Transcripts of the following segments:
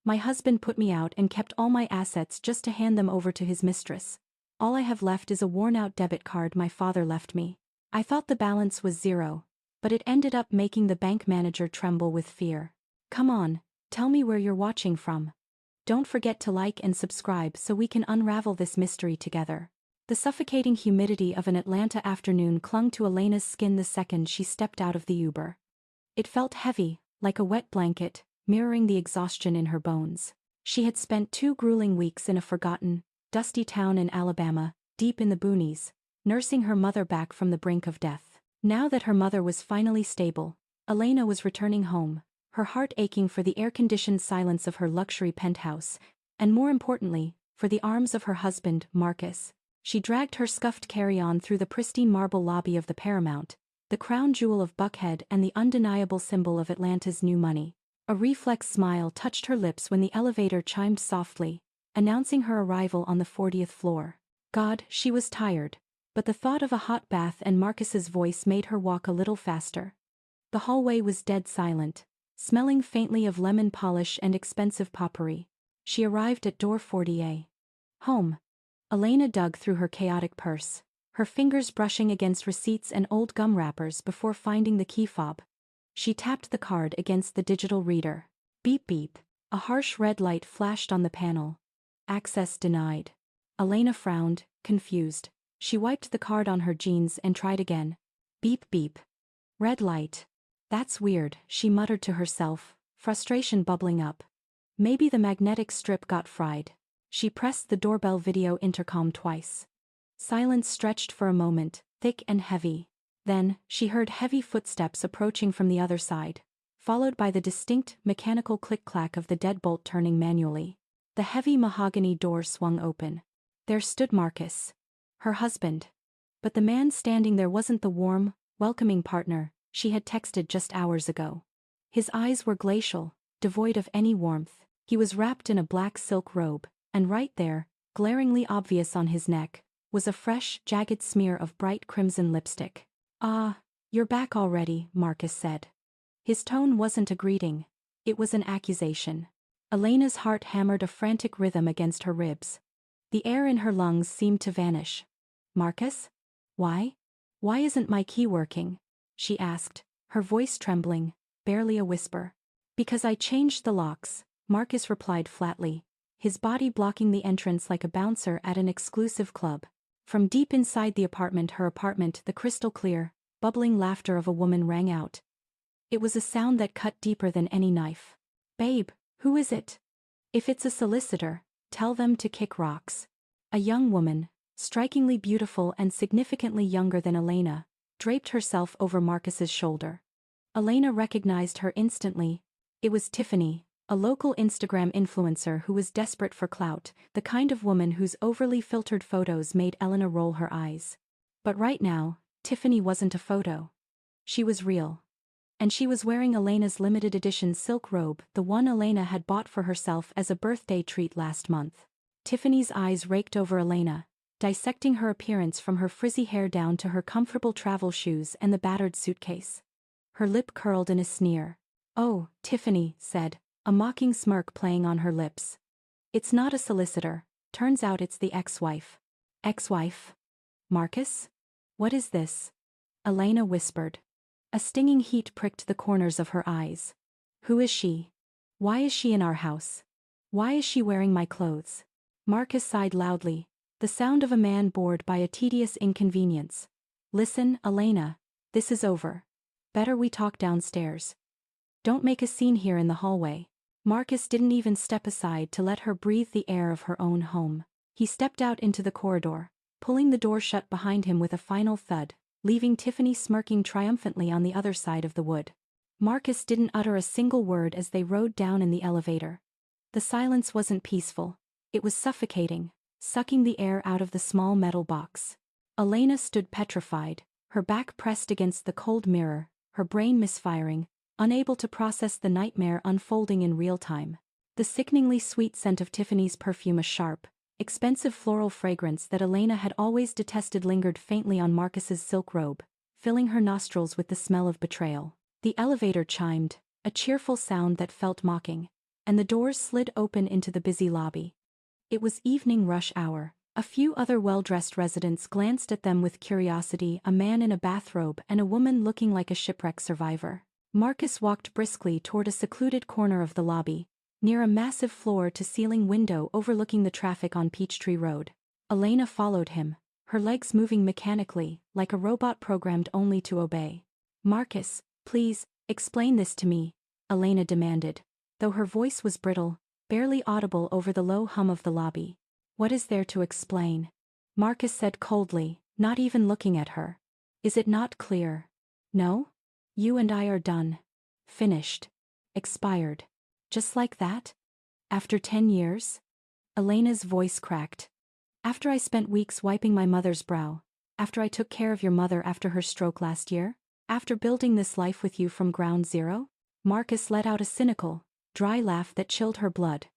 My husband put me out and kept all my assets just to hand them over to his mistress. All I have left is a worn-out debit card my father left me. I thought the balance was zero, but it ended up making the bank manager tremble with fear. Come on, tell me where you're watching from. Don't forget to like and subscribe so we can unravel this mystery together. The suffocating humidity of an Atlanta afternoon clung to Elena's skin the second she stepped out of the Uber. It felt heavy, like a wet blanket, mirroring the exhaustion in her bones. She had spent 2 grueling weeks in a forgotten, dusty town in Alabama, deep in the boonies, nursing her mother back from the brink of death. Now that her mother was finally stable, Elena was returning home, her heart aching for the air-conditioned silence of her luxury penthouse, and more importantly, for the arms of her husband, Marcus. She dragged her scuffed carry-on through the pristine marble lobby of the Paramount, the crown jewel of Buckhead and the undeniable symbol of Atlanta's new money. A reflex smile touched her lips when the elevator chimed softly, announcing her arrival on the 40th floor. God, she was tired, but the thought of a hot bath and Marcus's voice made her walk a little faster. The hallway was dead silent, smelling faintly of lemon polish and expensive potpourri. She arrived at door 40A. Home. Elena dug through her chaotic purse, her fingers brushing against receipts and old gum wrappers before finding the key fob. She tapped the card against the digital reader. Beep beep. A harsh red light flashed on the panel. Access denied. Elena frowned, confused. She wiped the card on her jeans and tried again. Beep beep. Red light. That's weird, she muttered to herself, frustration bubbling up. Maybe the magnetic strip got fried. She pressed the doorbell video intercom twice. Silence stretched for a moment, thick and heavy. Then, she heard heavy footsteps approaching from the other side, followed by the distinct, mechanical click-clack of the deadbolt turning manually. The heavy mahogany door swung open. There stood Marcus, her husband. But the man standing there wasn't the warm, welcoming partner she had texted just hours ago. His eyes were glacial, devoid of any warmth. He was wrapped in a black silk robe, and right there, glaringly obvious on his neck, was a fresh, jagged smear of bright crimson lipstick. "Ah, you're back already," Marcus said. His tone wasn't a greeting. It was an accusation. Elena's heart hammered a frantic rhythm against her ribs. The air in her lungs seemed to vanish. "Marcus? Why? Why isn't my key working?" she asked, her voice trembling, barely a whisper. "Because I changed the locks," Marcus replied flatly, his body blocking the entrance like a bouncer at an exclusive club. From deep inside her apartment, the crystal-clear, bubbling laughter of a woman rang out. It was a sound that cut deeper than any knife. "Babe, who is it? If it's a solicitor, tell them to kick rocks." A young woman, strikingly beautiful and significantly younger than Elena, draped herself over Marcus's shoulder. Elena recognized her instantly. It was Tiffany, a local Instagram influencer who was desperate for clout, the kind of woman whose overly filtered photos made Elena roll her eyes. But right now, Tiffany wasn't a photo. She was real. And she was wearing Elena's limited edition silk robe, the one Elena had bought for herself as a birthday treat last month. Tiffany's eyes raked over Elena, dissecting her appearance from her frizzy hair down to her comfortable travel shoes and the battered suitcase. Her lip curled in a sneer. "Oh," Tiffany said, a mocking smirk playing on her lips. "It's not a solicitor, turns out it's the ex-wife." "Ex-wife? Marcus? What is this?" Elena whispered. A stinging heat pricked the corners of her eyes. "Who is she? Why is she in our house? Why is she wearing my clothes?" Marcus sighed loudly, the sound of a man bored by a tedious inconvenience. "Listen, Elena, this is over. Better we talk downstairs. Don't make a scene here in the hallway." Marcus didn't even step aside to let her breathe the air of her own home. He stepped out into the corridor, pulling the door shut behind him with a final thud, leaving Tiffany smirking triumphantly on the other side of the wood. Marcus didn't utter a single word as they rode down in the elevator. The silence wasn't peaceful. It was suffocating, sucking the air out of the small metal box. Elena stood petrified, her back pressed against the cold mirror, her brain misfiring, unable to process the nightmare unfolding in real time. The sickeningly sweet scent of Tiffany's perfume, a sharp, expensive floral fragrance that Elena had always detested, lingered faintly on Marcus's silk robe, filling her nostrils with the smell of betrayal. The elevator chimed, a cheerful sound that felt mocking. and the doors slid open into the busy lobby. It was evening rush hour. A few other well-dressed residents glanced at them with curiosity, a man in a bathrobe and a woman looking like a shipwreck survivor. Marcus walked briskly toward a secluded corner of the lobby, near a massive floor-to-ceiling window overlooking the traffic on Peachtree Road. Elena followed him, her legs moving mechanically, like a robot programmed only to obey. "Marcus, please, explain this to me," Elena demanded, though her voice was brittle, barely audible over the low hum of the lobby. "What is there to explain?" Marcus said coldly, not even looking at her. "Is it not clear? No? You and I are done. Finished. Expired. Just like that? After 10 years? Elena's voice cracked. "After I spent weeks wiping my mother's brow. After I took care of your mother after her stroke last year? After building this life with you from ground zero?" Marcus let out a cynical, dry laugh that chilled her blood.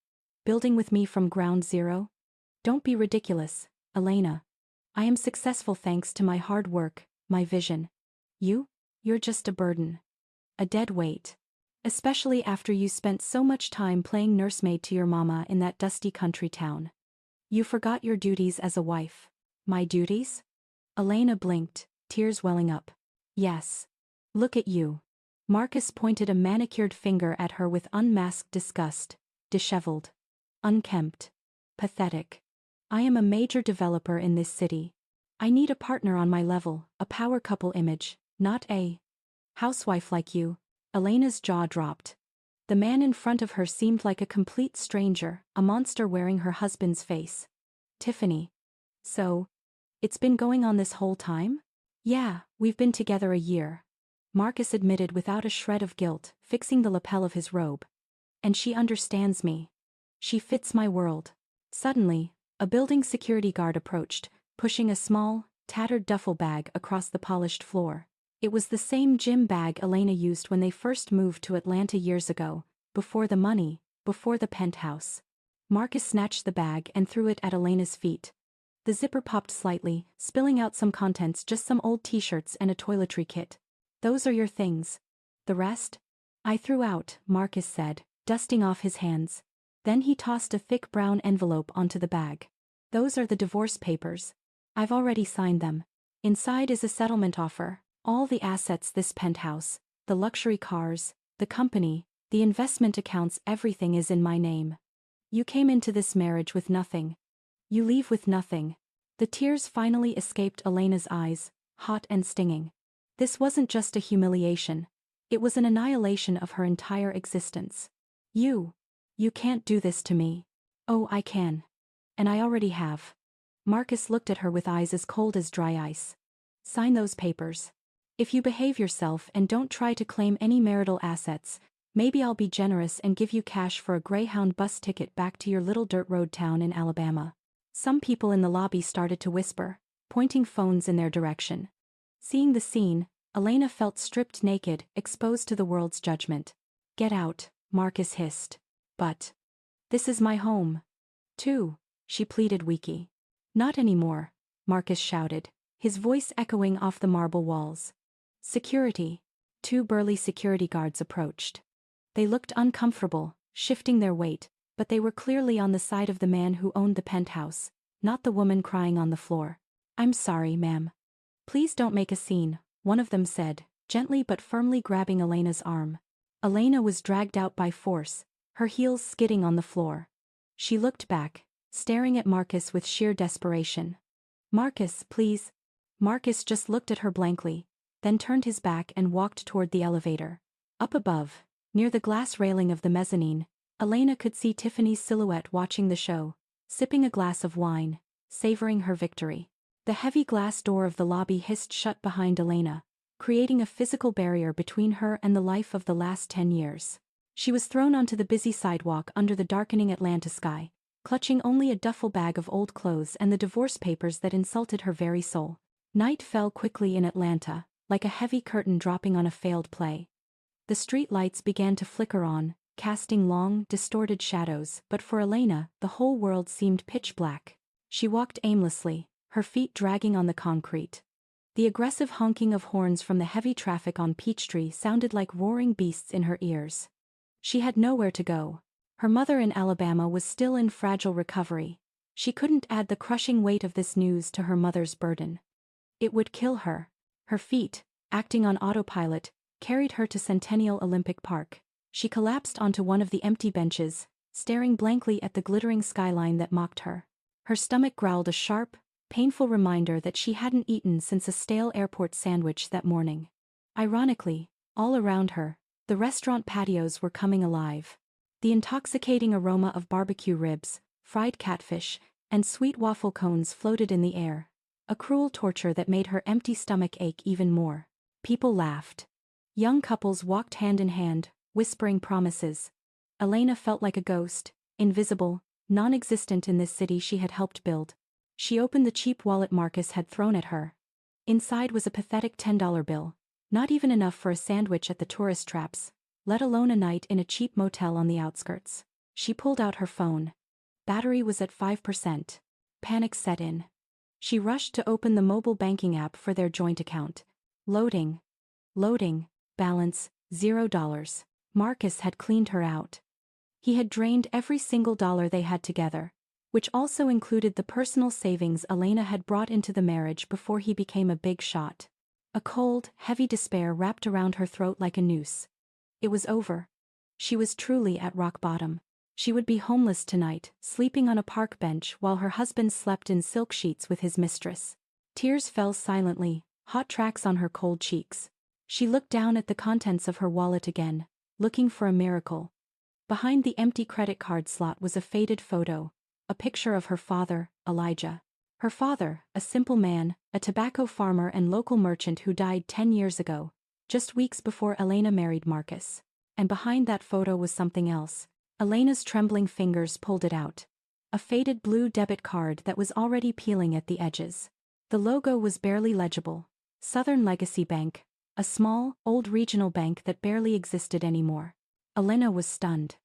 "Building with me from ground zero? Don't be ridiculous, Elena. I am successful thanks to my hard work, my vision. You're just a burden. A dead weight. Especially after you spent so much time playing nursemaid to your mama in that dusty country town. You forgot your duties as a wife." "My duties?" Elena blinked, tears welling up. "Yes. Look at you." Marcus pointed a manicured finger at her with unmasked disgust. "Disheveled. Unkempt. Pathetic. I am a major developer in this city. I need a partner on my level, a power couple image, not a housewife like you." Elena's jaw dropped. The man in front of her seemed like a complete stranger, a monster wearing her husband's face. "Tiffany. So, it's been going on this whole time?" "Yeah, we've been together a year," Marcus admitted without a shred of guilt, fixing the lapel of his robe. "And she understands me. She fits my world." Suddenly, a building security guard approached, pushing a small, tattered duffel bag across the polished floor. It was the same gym bag Elena used when they first moved to Atlanta years ago, before the money, before the penthouse. Marcus snatched the bag and threw it at Elena's feet. The zipper popped slightly, spilling out some contents, just some old t-shirts and a toiletry kit. "Those are your things. The rest?" "I threw out," Marcus said, dusting off his hands. Then he tossed a thick brown envelope onto the bag. "Those are the divorce papers. I've already signed them. Inside is a settlement offer. All the assets, this penthouse, the luxury cars, the company, the investment accounts, everything is in my name. You came into this marriage with nothing. You leave with nothing." The tears finally escaped Elena's eyes, hot and stinging. This wasn't just a humiliation. It was an annihilation of her entire existence. You can't do this to me." "Oh, I can. And I already have." Marcus looked at her with eyes as cold as dry ice. "Sign those papers. If you behave yourself and don't try to claim any marital assets, maybe I'll be generous and give you cash for a Greyhound bus ticket back to your little dirt road town in Alabama." Some people in the lobby started to whisper, pointing phones in their direction. Seeing the scene, Elena felt stripped naked, exposed to the world's judgment. "Get out," Marcus hissed. "But this is my home, too," she pleaded weakly. "Not anymore," Marcus shouted, his voice echoing off the marble walls. "Security." Two burly security guards approached. They looked uncomfortable, shifting their weight, but they were clearly on the side of the man who owned the penthouse, not the woman crying on the floor. "I'm sorry, ma'am. Please don't make a scene," one of them said, gently but firmly grabbing Elena's arm. Elena was dragged out by force, her heels skidding on the floor. She looked back, staring at Marcus with sheer desperation. "Marcus, please." Marcus just looked at her blankly, then turned his back and walked toward the elevator. Up above, near the glass railing of the mezzanine, Elena could see Tiffany's silhouette watching the show, sipping a glass of wine, savoring her victory. The heavy glass door of the lobby hissed shut behind Elena, creating a physical barrier between her and the life of the last 10 years. She was thrown onto the busy sidewalk under the darkening Atlanta sky, clutching only a duffel bag of old clothes and the divorce papers that insulted her very soul. Night fell quickly in Atlanta, like a heavy curtain dropping on a failed play. The street lights began to flicker on, casting long, distorted shadows, but for Elena, the whole world seemed pitch black. She walked aimlessly, her feet dragging on the concrete. The aggressive honking of horns from the heavy traffic on Peachtree sounded like roaring beasts in her ears. She had nowhere to go. Her mother in Alabama was still in fragile recovery. She couldn't add the crushing weight of this news to her mother's burden. It would kill her. Her feet, acting on autopilot, carried her to Centennial Olympic Park. She collapsed onto one of the empty benches, staring blankly at the glittering skyline that mocked her. Her stomach growled a sharp, painful reminder that she hadn't eaten since a stale airport sandwich that morning. Ironically, all around her, the restaurant patios were coming alive. The intoxicating aroma of barbecue ribs, fried catfish, and sweet waffle cones floated in the air. A cruel torture that made her empty stomach ache even more. People laughed. Young couples walked hand in hand, whispering promises. Elena felt like a ghost, invisible, non-existent in this city she had helped build. She opened the cheap wallet Marcus had thrown at her. Inside was a pathetic $10 bill, not even enough for a sandwich at the tourist traps, let alone a night in a cheap motel on the outskirts. She pulled out her phone. Battery was at 5%. Panic set in. She rushed to open the mobile banking app for their joint account. Loading. Balance, $0. Marcus had cleaned her out. He had drained every single dollar they had together, which also included the personal savings Elena had brought into the marriage before he became a big shot. A cold, heavy despair wrapped around her throat like a noose. It was over. She was truly at rock bottom. She would be homeless tonight, sleeping on a park bench while her husband slept in silk sheets with his mistress. Tears fell silently, hot tracks on her cold cheeks. She looked down at the contents of her wallet again, looking for a miracle. Behind the empty credit card slot was a faded photo, a picture of her father, Elijah. Her father, a simple man, a tobacco farmer and local merchant who died 10 years ago, just weeks before Elena married Marcus. And behind that photo was something else. Elena's trembling fingers pulled it out. A faded blue debit card that was already peeling at the edges. The logo was barely legible. Southern Legacy Bank, a small, old regional bank that barely existed anymore. Elena was stunned.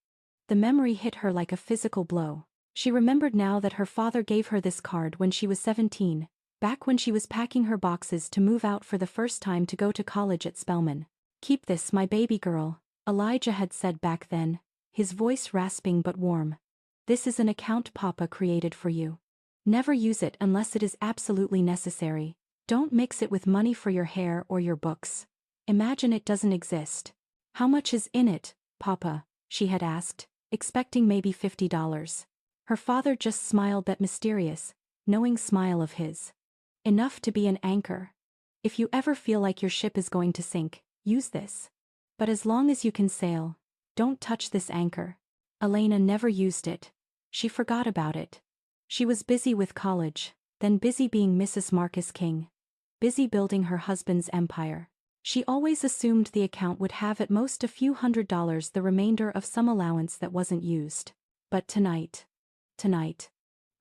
The memory hit her like a physical blow. She remembered now that her father gave her this card when she was 17, back when she was packing her boxes to move out for the first time to go to college at Spelman. "Keep this, my baby girl," Elijah had said back then, his voice rasping but warm. "This is an account Papa created for you. Never use it unless it is absolutely necessary. Don't mix it with money for your hair or your books. Imagine it doesn't exist." "How much is in it, Papa?" she had asked, expecting maybe $50. Her father just smiled that mysterious, knowing smile of his. "Enough to be an anchor. If you ever feel like your ship is going to sink, use this. But as long as you can sail, don't touch this anchor." Elena never used it. She forgot about it. She was busy with college, then busy being Mrs. Marcus King. Busy building her husband's empire. She always assumed the account would have at most a few $100s, the remainder of some allowance that wasn't used. But tonight,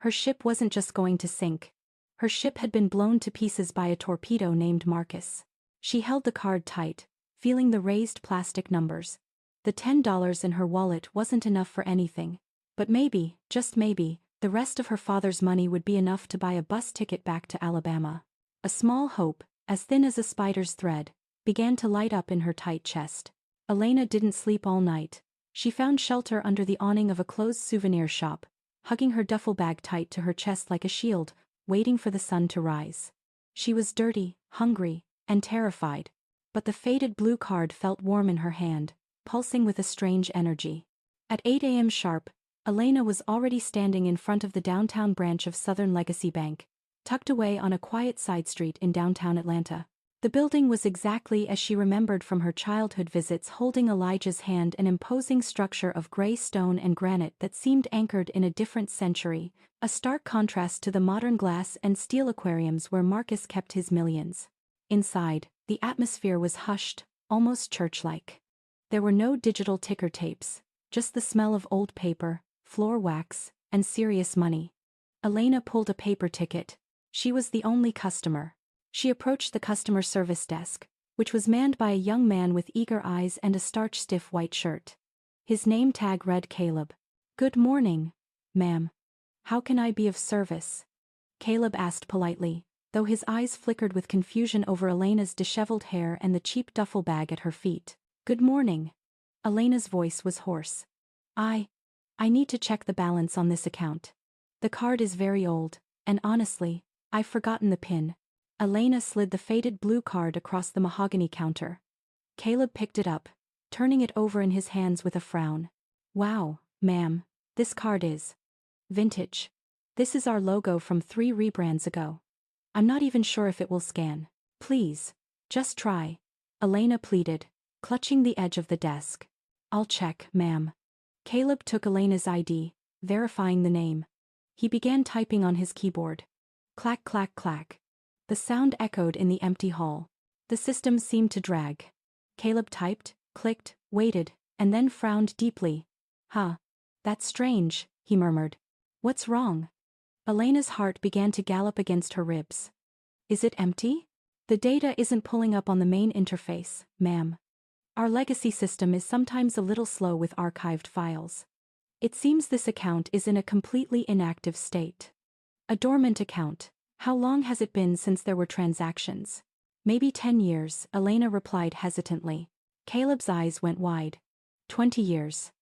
her ship wasn't just going to sink. Her ship had been blown to pieces by a torpedo named Marcus. She held the card tight, feeling the raised plastic numbers. The $10 in her wallet wasn't enough for anything. But maybe, just maybe, the rest of her father's money would be enough to buy a bus ticket back to Alabama. A small hope, as thin as a spider's thread, began to light up in her tight chest. Elena didn't sleep all night. She found shelter under the awning of a closed souvenir shop, hugging her duffel bag tight to her chest like a shield, waiting for the sun to rise. She was dirty, hungry, and terrified. But the faded blue card felt warm in her hand, pulsing with a strange energy. At 8 a.m. sharp, Elena was already standing in front of the downtown branch of Southern Legacy Bank, tucked away on a quiet side street in downtown Atlanta. The building was exactly as she remembered from her childhood visits, holding Elijah's hand, an imposing structure of gray stone and granite that seemed anchored in a different century, a stark contrast to the modern glass and steel aquariums where Marcus kept his millions. Inside, the atmosphere was hushed, almost church-like. There were no digital ticker tapes, just the smell of old paper, floor wax, and serious money. Elena pulled a paper ticket. She was the only customer. She approached the customer service desk, which was manned by a young man with eager eyes and a starch-stiff white shirt. His name tag read Caleb. "Good morning, ma'am. How can I be of service?" Caleb asked politely, though his eyes flickered with confusion over Elena's disheveled hair and the cheap duffel bag at her feet. "Good morning." Elena's voice was hoarse. I need to check the balance on this account. The card is very old, and honestly, I've forgotten the PIN. Elena slid the faded blue card across the mahogany counter. Caleb picked it up, turning it over in his hands with a frown. Wow, ma'am, this card is vintage. This is our logo from 3 rebrands ago. I'm not even sure if it will scan. Please, just try. Elena pleaded, clutching the edge of the desk. I'll check, ma'am. Caleb took Elena's ID, verifying the name. He began typing on his keyboard. Clack, clack, clack. The sound echoed in the empty hall. The system seemed to drag. Caleb typed, clicked, waited, and then frowned deeply. Huh. That's strange, he murmured. What's wrong? Elena's heart began to gallop against her ribs. Is it empty? The data isn't pulling up on the main interface, ma'am. Our legacy system is sometimes a little slow with archived files. It seems this account is in a completely inactive state. A dormant account. How long has it been since there were transactions? Maybe 10 years, Elena replied hesitantly. Caleb's eyes went wide. 20 years.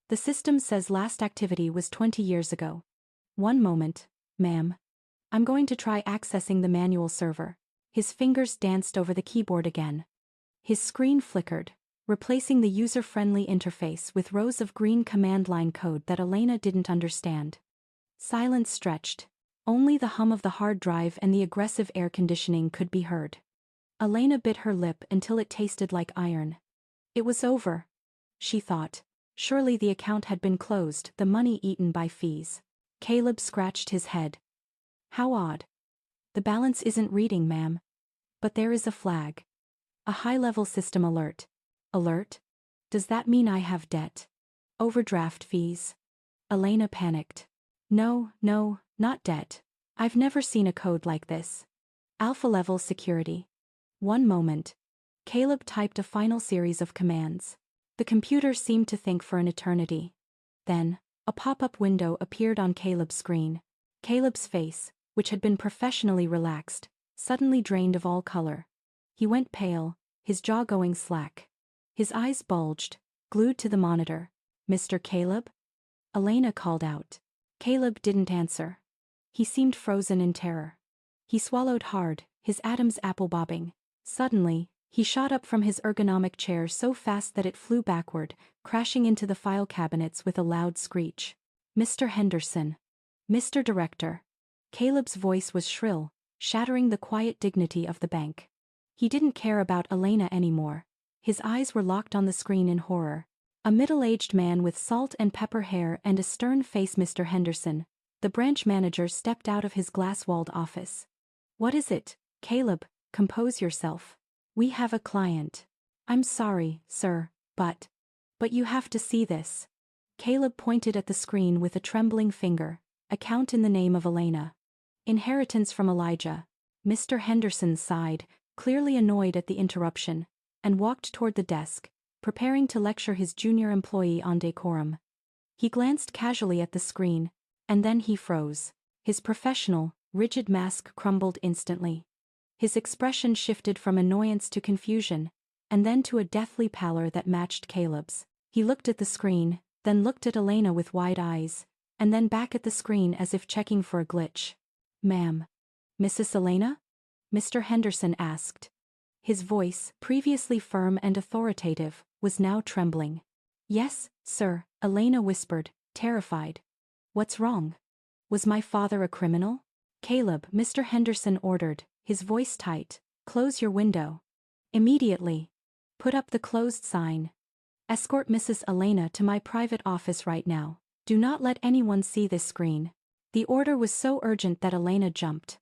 The system says last activity was 20 years ago. One moment, ma'am. I'm going to try accessing the manual server. His fingers danced over the keyboard again. His screen flickered, replacing the user-friendly interface with rows of green command line code that Elena didn't understand. Silence stretched. Only the hum of the hard drive and the aggressive air conditioning could be heard. Elena bit her lip until it tasted like iron. It was over, she thought. Surely the account had been closed, the money eaten by fees. Caleb scratched his head. How odd. The balance isn't reading, ma'am. But there is a flag. A high-level system alert. Alert? Does that mean I have debt? Overdraft fees? Elena panicked. No, not debt. I've never seen a code like this. Alpha-level security. One moment. Caleb typed a final series of commands. The computer seemed to think for an eternity. Then, a pop-up window appeared on Caleb's screen. Caleb's face, which had been professionally relaxed, suddenly drained of all color. He went pale, his jaw going slack. His eyes bulged, glued to the monitor. Mr. Caleb? Elena called out. Caleb didn't answer. He seemed frozen in terror. He swallowed hard, his atoms apple-bobbing. Suddenly, he shot up from his ergonomic chair so fast that it flew backward, crashing into the file cabinets with a loud screech. Mr. Henderson. Mr. Director. Caleb's voice was shrill, shattering the quiet dignity of the bank. He didn't care about Elena anymore. His eyes were locked on the screen in horror. A middle-aged man with salt and pepper hair and a stern face. Mr. Henderson. The branch manager stepped out of his glass-walled office. What is it, Caleb? Compose yourself. We have a client. I'm sorry, sir, but you have to see this. Caleb pointed at the screen with a trembling finger. Account in the name of Elena. Inheritance from Elijah. Mr. Henderson sighed, clearly annoyed at the interruption, and walked toward the desk, preparing to lecture his junior employee on decorum. He glanced casually at the screen, and then he froze. His professional, rigid mask crumbled instantly. His expression shifted from annoyance to confusion, and then to a deathly pallor that matched Caleb's. He looked at the screen, then looked at Elena with wide eyes, and then back at the screen as if checking for a glitch. Ma'am. Mrs. Elena? Mr. Henderson asked. His voice, previously firm and authoritative, was now trembling. Yes, sir, Elena whispered, terrified. What's wrong? Was my father a criminal? Caleb, Mr. Henderson ordered, his voice tight. Close your window. Immediately. Put up the closed sign. Escort Mrs. Elena to my private office right now. Do not let anyone see this screen. The order was so urgent that Elena jumped.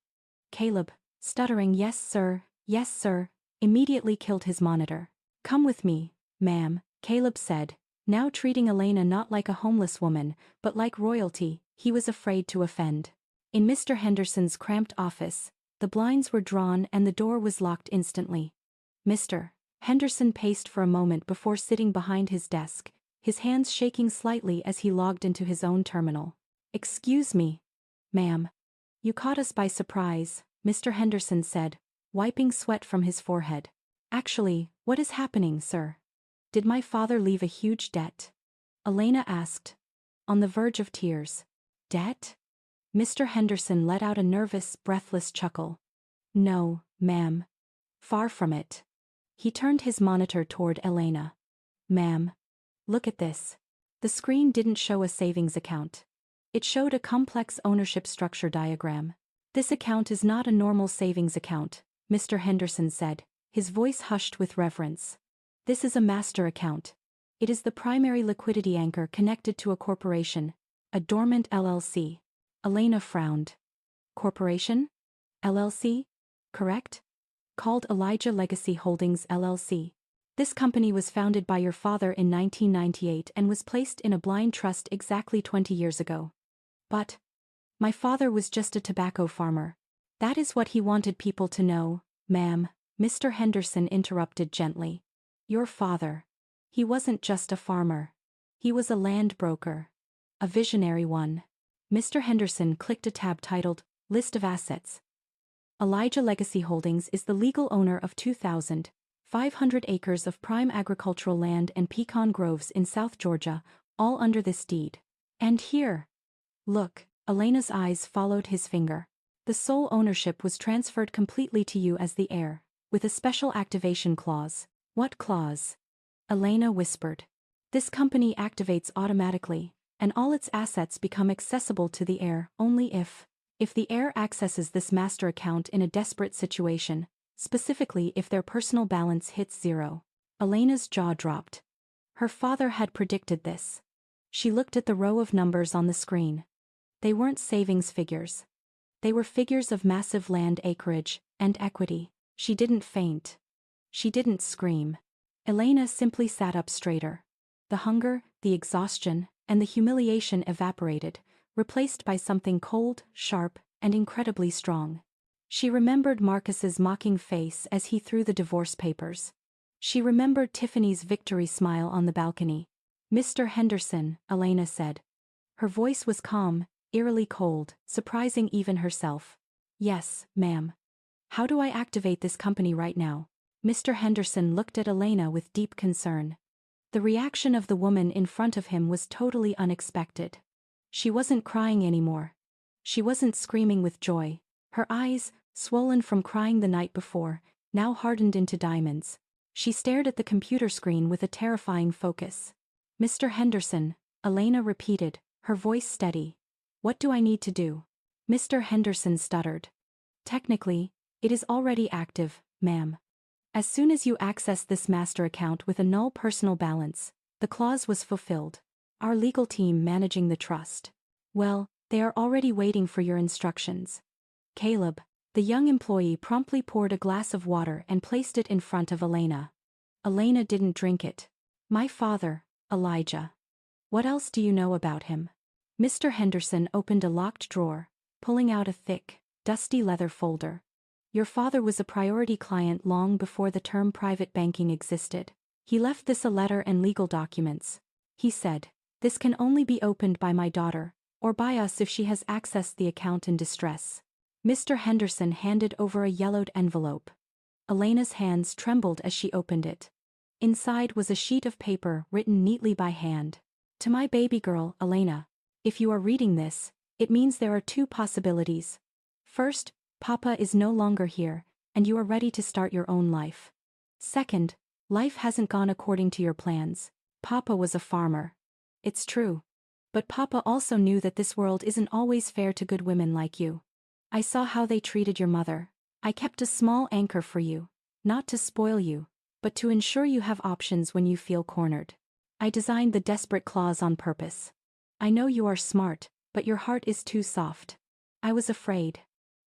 Caleb, stuttering yes sir, immediately killed his monitor. Come with me, ma'am, Caleb said, now treating Elena not like a homeless woman, but like royalty. He was afraid to offend. In Mr. Henderson's cramped office, the blinds were drawn and the door was locked instantly. Mr. Henderson paced for a moment before sitting behind his desk, his hands shaking slightly as he logged into his own terminal. Excuse me, ma'am. You caught us by surprise, Mr. Henderson said, wiping sweat from his forehead. Actually, what is happening, sir? Did my father leave a huge debt? Elena asked. on the verge of tears. Debt? Mr. Henderson let out a nervous, breathless chuckle. No, ma'am. Far from it. He turned his monitor toward Elena. Ma'am. Look at this. The screen didn't show a savings account. It showed a complex ownership structure diagram. This account is not a normal savings account, Mr. Henderson said, his voice hushed with reverence. This is a master account. It is the primary liquidity anchor connected to a corporation, a dormant LLC. Elena frowned. Corporation? LLC? Correct? Called Elijah Legacy Holdings LLC. This company was founded by your father in 1998 and was placed in a blind trust exactly 20 years ago. But my father was just a tobacco farmer. That is what he wanted people to know, ma'am, Mr. Henderson interrupted gently. Your father. He wasn't just a farmer. He was a land broker. A visionary one. Mr. Henderson clicked a tab titled, List of Assets. Elijah Legacy Holdings is the legal owner of 2,500 acres of prime agricultural land and pecan groves in South Georgia, all under this deed. And here. Look, Elena's eyes followed his finger. The sole ownership was transferred completely to you as the heir, with a special activation clause. What clause? Elena whispered. This company activates automatically, and all its assets become accessible to the heir only if the heir accesses this master account in a desperate situation, specifically if their personal balance hits zero. Elena's jaw dropped. Her father had predicted this. She looked at the row of numbers on the screen. They weren't savings figures. They were figures of massive land acreage and equity. She didn't faint. She didn't scream. Elena simply sat up straighter. The hunger, the exhaustion, and the humiliation evaporated, replaced by something cold, sharp, and incredibly strong. She remembered Marcus's mocking face as he threw the divorce papers. She remembered Tiffany's victory smile on the balcony. Mr. Henderson, Elena said. Her voice was calm, eerily cold, surprising even herself. Yes, ma'am. How do I activate this company right now? Mr. Henderson looked at Elena with deep concern. The reaction of the woman in front of him was totally unexpected. She wasn't crying anymore. She wasn't screaming with joy. Her eyes, swollen from crying the night before, now hardened into diamonds. She stared at the computer screen with a terrifying focus. Mr. Henderson, Elena repeated, her voice steady. What do I need to do? Mr. Henderson stuttered. Technically, it is already active, ma'am. As soon as you access this master account with a null personal balance, the clause was fulfilled. Our legal team managing the trust. Well, they are already waiting for your instructions. Caleb, the young employee promptly poured a glass of water and placed it in front of Elena. Elena didn't drink it. My father, Elijah. What else do you know about him? Mr. Henderson opened a locked drawer, pulling out a thick, dusty leather folder. Your father was a priority client long before the term private banking existed. He left this a letter and legal documents. He said, this can only be opened by my daughter, or by us if she has accessed the account in distress. Mr. Henderson handed over a yellowed envelope. Elena's hands trembled as she opened it. Inside was a sheet of paper written neatly by hand. To my baby girl, Elena. If you are reading this, it means there are two possibilities. First, Papa is no longer here, and you are ready to start your own life. Second, life hasn't gone according to your plans. Papa was a farmer. It's true. But Papa also knew that this world isn't always fair to good women like you. I saw how they treated your mother. I kept a small anchor for you, not to spoil you, but to ensure you have options when you feel cornered. I designed the desperate clause on purpose. I know you are smart, but your heart is too soft. I was afraid.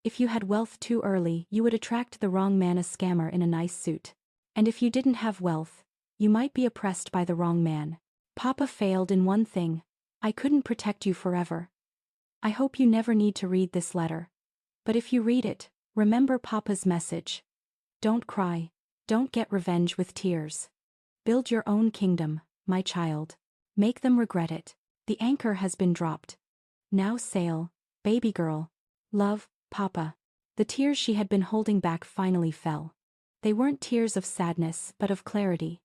If you had wealth too early, you would attract the wrong man, a scammer in a nice suit. And if you didn't have wealth, you might be oppressed by the wrong man. Papa failed in one thing. I couldn't protect you forever. I hope you never need to read this letter. But if you read it, remember Papa's message. Don't cry. Don't get revenge with tears. Build your own kingdom, my child. Make them regret it. The anchor has been dropped. Now sail, baby girl. Love, Papa. The tears she had been holding back finally fell. They weren't tears of sadness but of clarity.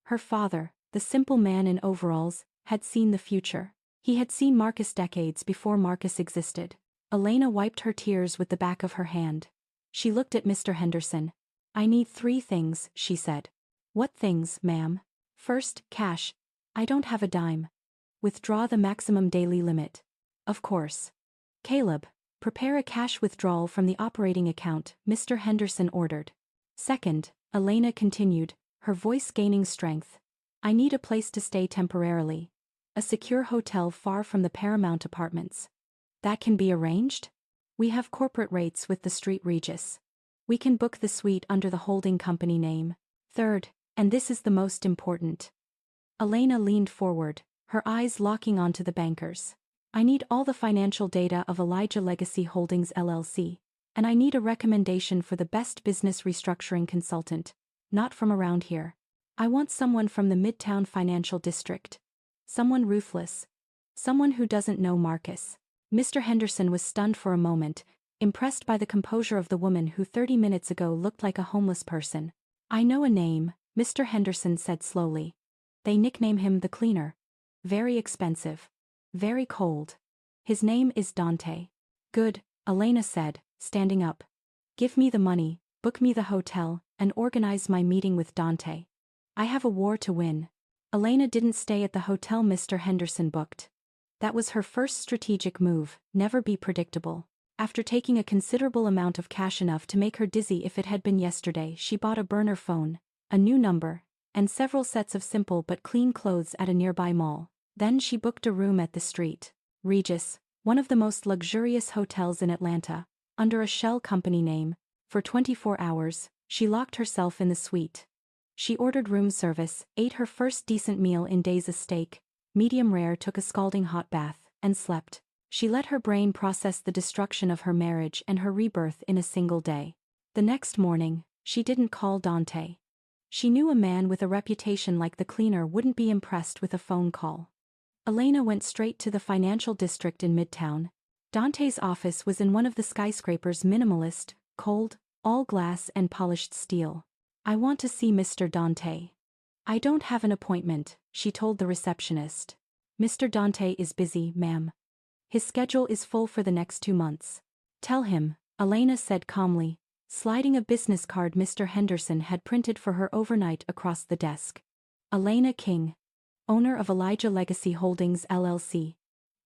Her father, the simple man in overalls, had seen the future. He had seen Marcus decades before Marcus existed. Elena wiped her tears with the back of her hand. She looked at Mr. Henderson. "I need 3 things," she said. "What things, ma'am?" "First, cash. I don't have a dime." "Withdraw the maximum daily limit." "Of course." "Caleb, prepare a cash withdrawal from the operating account," Mr. Henderson ordered. "Second," Elena continued, her voice gaining strength. "I need a place to stay temporarily. A secure hotel far from the Paramount Apartments." "That can be arranged?" "We have corporate rates with the Street Regis. We can book the suite under the holding company name." "Third, and this is the most important." Elena leaned forward, her eyes locking onto the bankers. "I need all the financial data of Elijah Legacy Holdings LLC, and I need a recommendation for the best business restructuring consultant, not from around here. I want someone from the Midtown Financial District. Someone ruthless. Someone who doesn't know Marcus." Mr. Henderson was stunned for a moment, impressed by the composure of the woman who 30 minutes ago looked like a homeless person. "I know a name," Mr. Henderson said slowly. "They nickname him the Cleaner. Very expensive. Very cold. His name is Dante." "Good," Elena said, standing up. "Give me the money, book me the hotel, and organize my meeting with Dante. I have a war to win." Elena didn't stay at the hotel Mr. Henderson booked. That was her first strategic move: never be predictable. After taking a considerable amount of cash, enough to make her dizzy if it had been yesterday, she bought a burner phone, a new number, and several sets of simple but clean clothes at a nearby mall. Then she booked a room at the Street Regis, one of the most luxurious hotels in Atlanta, under a shell company name. For 24 hours, she locked herself in the suite. She ordered room service, ate her first decent meal in days, a steak, medium rare, took a scalding hot bath, and slept. She let her brain process the destruction of her marriage and her rebirth in a single day. The next morning, she didn't call Dante. She knew a man with a reputation like the Cleaner wouldn't be impressed with a phone call. Elena went straight to the financial district in Midtown. Dante's office was in one of the skyscraper's, minimalist, cold, all glass and polished steel. "I want to see Mr. Dante." "I don't have an appointment," she told the receptionist. "Mr. Dante is busy, ma'am. His schedule is full for the next 2 months." "Tell him," Elena said calmly, sliding a business card Mr. Henderson had printed for her overnight across the desk. "Elena King, owner of Elijah Legacy Holdings LLC.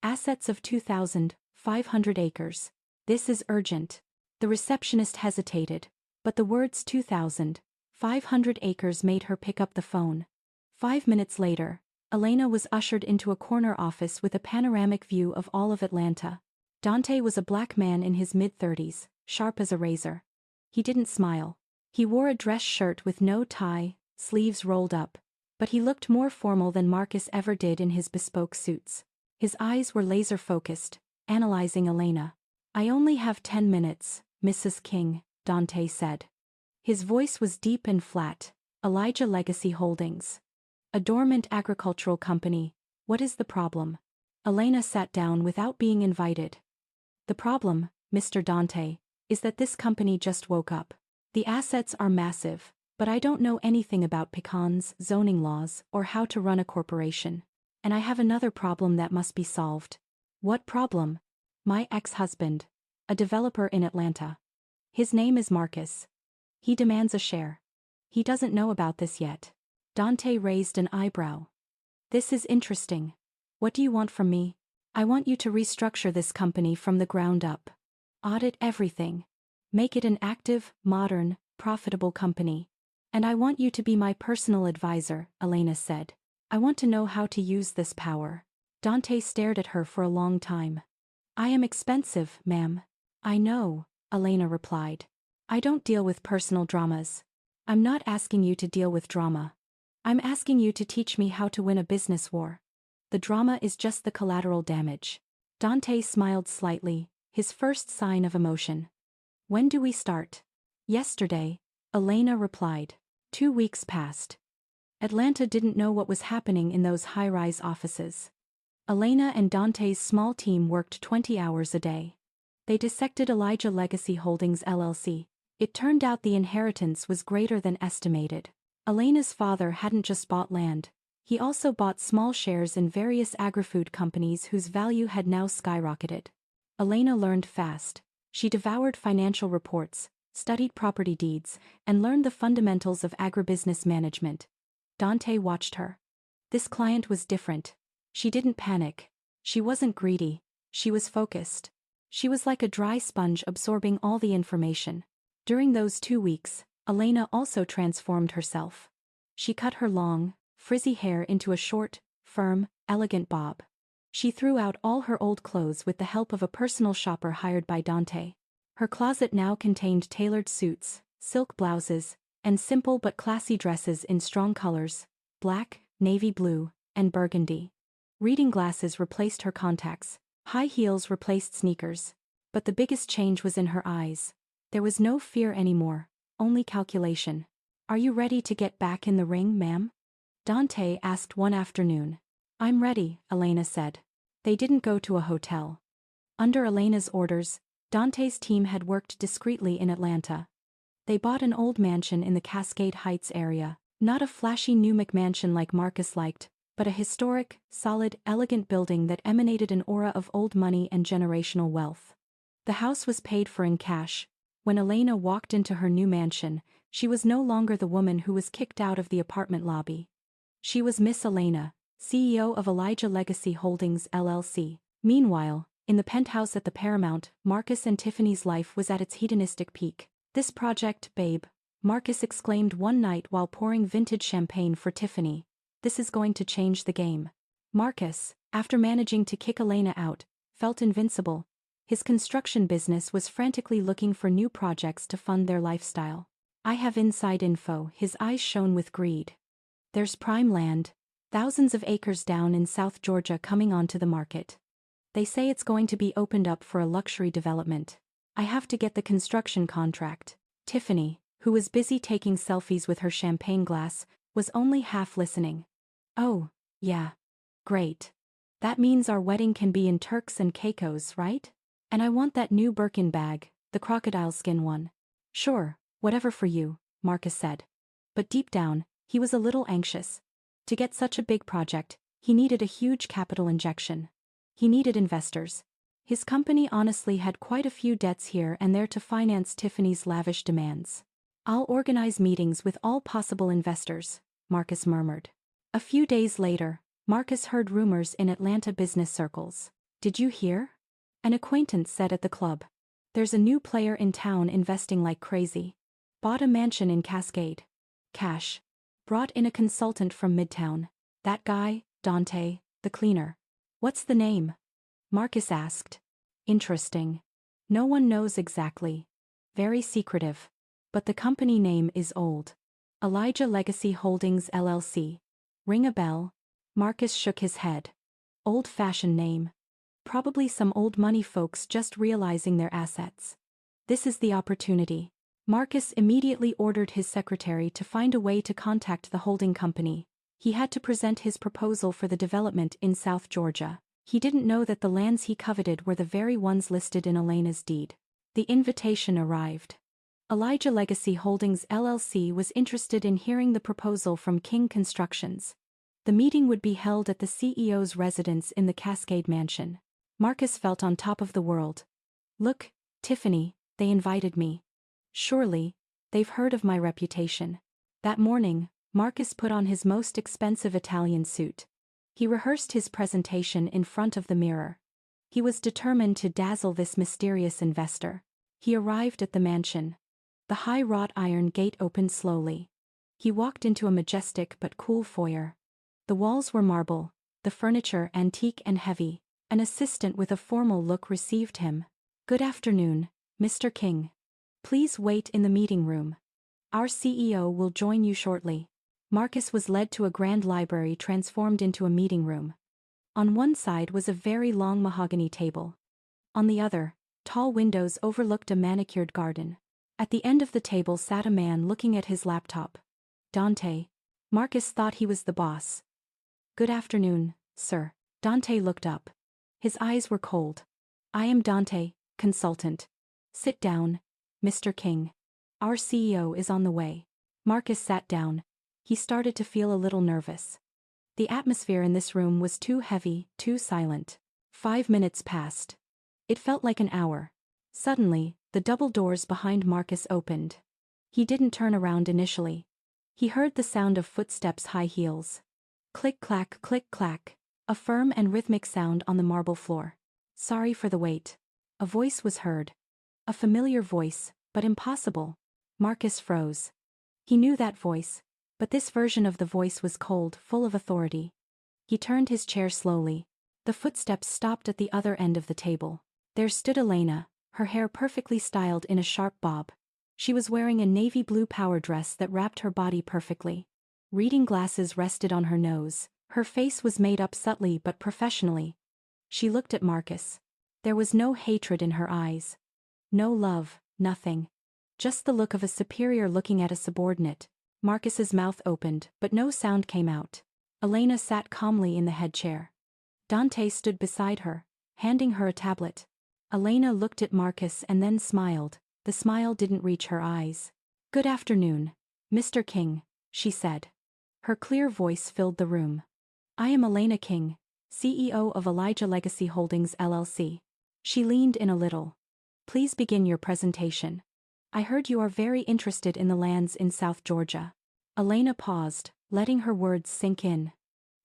Assets of 2,500 acres. This is urgent." The receptionist hesitated, but the words 2,500 acres made her pick up the phone. 5 minutes later, Elena was ushered into a corner office with a panoramic view of all of Atlanta. Dante was a black man in his mid-30s, sharp as a razor. He didn't smile. He wore a dress shirt with no tie, sleeves rolled up, but he looked more formal than Marcus ever did in his bespoke suits. His eyes were laser-focused, analyzing Elena. "I only have 10 minutes, Mrs. King," Dante said. His voice was deep and flat. "Elijah Legacy Holdings. A dormant agricultural company. What is the problem?" Elena sat down without being invited. "The problem, Mr. Dante, is that this company just woke up. The assets are massive, but I don't know anything about pecans, zoning laws, or how to run a corporation. And I have another problem that must be solved." "What problem?" "My ex-husband, a developer in Atlanta. His name is Marcus. He demands a share. He doesn't know about this yet." Dante raised an eyebrow. "This is interesting. What do you want from me?" "I want you to restructure this company from the ground up. Audit everything. Make it an active, modern, profitable company. And I want you to be my personal advisor," Elena said. "I want to know how to use this power." Dante stared at her for a long time. "I am expensive, ma'am." "I know," Elena replied. "I don't deal with personal dramas." "I'm not asking you to deal with drama. I'm asking you to teach me how to win a business war. The drama is just the collateral damage." Dante smiled slightly, his first sign of emotion. "When do we start?" "Yesterday," Elena replied. 2 weeks passed. Atlanta didn't know what was happening in those high-rise offices. Elena and Dante's small team worked 20 hours a day. They dissected Elijah Legacy Holdings LLC. It turned out the inheritance was greater than estimated. Elena's father hadn't just bought land. He also bought small shares in various agri-food companies whose value had now skyrocketed. Elena learned fast. She devoured financial reports, studied property deeds, and learned the fundamentals of agribusiness management. Dante watched her. This client was different. She didn't panic. She wasn't greedy. She was focused. She was like a dry sponge absorbing all the information. During those 2 weeks, Elena also transformed herself. She cut her long, frizzy hair into a short, firm, elegant bob. She threw out all her old clothes with the help of a personal shopper hired by Dante. Her closet now contained tailored suits, silk blouses, and simple but classy dresses in strong colors: black, navy blue, and burgundy. Reading glasses replaced her contacts. High heels replaced sneakers. But the biggest change was in her eyes. There was no fear anymore, only calculation. "Are you ready to get back in the ring, ma'am?" Dante asked one afternoon. "I'm ready," Elena said. They didn't go to a hotel. Under Elena's orders, Dante's team had worked discreetly in Atlanta. They bought an old mansion in the Cascade Heights area, not a flashy new McMansion like Marcus liked, but a historic, solid, elegant building that emanated an aura of old money and generational wealth. The house was paid for in cash. When Elena walked into her new mansion, she was no longer the woman who was kicked out of the apartment lobby. She was Miss Elena, CEO of Elijah Legacy Holdings LLC. Meanwhile, in the penthouse at the Paramount, Marcus and Tiffany's life was at its hedonistic peak. "This project, babe," Marcus exclaimed one night while pouring vintage champagne for Tiffany. "This is going to change the game." Marcus, after managing to kick Elena out, felt invincible. His construction business was frantically looking for new projects to fund their lifestyle. "I have inside info," his eyes shone with greed. "There's prime land, thousands of acres down in South Georgia coming onto the market. They say it's going to be opened up for a luxury development. I have to get the construction contract." Tiffany, who was busy taking selfies with her champagne glass, was only half listening. "Oh, yeah. Great. That means our wedding can be in Turks and Caicos, right? And I want that new Birkin bag, the crocodile skin one." "Sure, whatever for you," Marcus said. But deep down, he was a little anxious. To get such a big project, he needed a huge capital injection. He needed investors. His company honestly had quite a few debts here and there to finance Tiffany's lavish demands. "I'll organize meetings with all possible investors," Marcus murmured. A few days later, Marcus heard rumors in Atlanta business circles. "Did you hear?" An acquaintance said at the club. "There's a new player in town investing like crazy. Bought a mansion in Cascade. Cash. Brought in a consultant from Midtown. That guy, Dante, the cleaner." "What's the name?" Marcus asked. "Interesting. No one knows exactly. Very secretive. But the company name is old. Elijah Legacy Holdings LLC. Ring a bell?" Marcus shook his head. "Old-fashioned name. Probably some old money folks just realizing their assets. This is the opportunity." Marcus immediately ordered his secretary to find a way to contact the holding company. He had to present his proposal for the development in South Georgia. He didn't know that the lands he coveted were the very ones listed in Elena's deed. The invitation arrived. Elijah Legacy Holdings LLC was interested in hearing the proposal from King Constructions. The meeting would be held at the CEO's residence in the Cascade Mansion. Marcus felt on top of the world. "Look, Tiffany, they invited me. Surely, they've heard of my reputation." That morning, Marcus put on his most expensive Italian suit. He rehearsed his presentation in front of the mirror. He was determined to dazzle this mysterious investor. He arrived at the mansion. The high wrought iron gate opened slowly. He walked into a majestic but cool foyer. The walls were marble, the furniture antique and heavy. An assistant with a formal look received him. "Good afternoon, Mr. King. Please wait in the meeting room. Our CEO will join you shortly." Marcus was led to a grand library transformed into a meeting room. On one side was a very long mahogany table. On the other, tall windows overlooked a manicured garden. At the end of the table sat a man looking at his laptop. "Dante." Marcus thought he was the boss. "Good afternoon, sir." Dante looked up. His eyes were cold. "I am Dante, consultant. Sit down, Mr. King. Our CEO is on the way." Marcus sat down. He started to feel a little nervous. The atmosphere in this room was too heavy, too silent. 5 minutes passed. It felt like an hour. Suddenly, the double doors behind Marcus opened. He didn't turn around initially. He heard the sound of footsteps, high heels. Click-clack, click-clack. A firm and rhythmic sound on the marble floor. "Sorry for the wait." A voice was heard. A familiar voice, but impossible. Marcus froze. He knew that voice, but this version of the voice was cold, full of authority. He turned his chair slowly. The footsteps stopped at the other end of the table. There stood Elena, her hair perfectly styled in a sharp bob. She was wearing a navy blue power dress that wrapped her body perfectly. Reading glasses rested on her nose. Her face was made up subtly but professionally. She looked at Marcus. There was no hatred in her eyes. No love, nothing. Just the look of a superior looking at a subordinate. Marcus's mouth opened, but no sound came out. Elena sat calmly in the head chair. Dante stood beside her, handing her a tablet. Elena looked at Marcus and then smiled. The smile didn't reach her eyes. "Good afternoon, Mr. King," she said. Her clear voice filled the room. "I am Elena King, CEO of Elijah Legacy Holdings LLC. She leaned in a little. "Please begin your presentation. I heard you are very interested in the lands in South Georgia." Elena paused, letting her words sink in.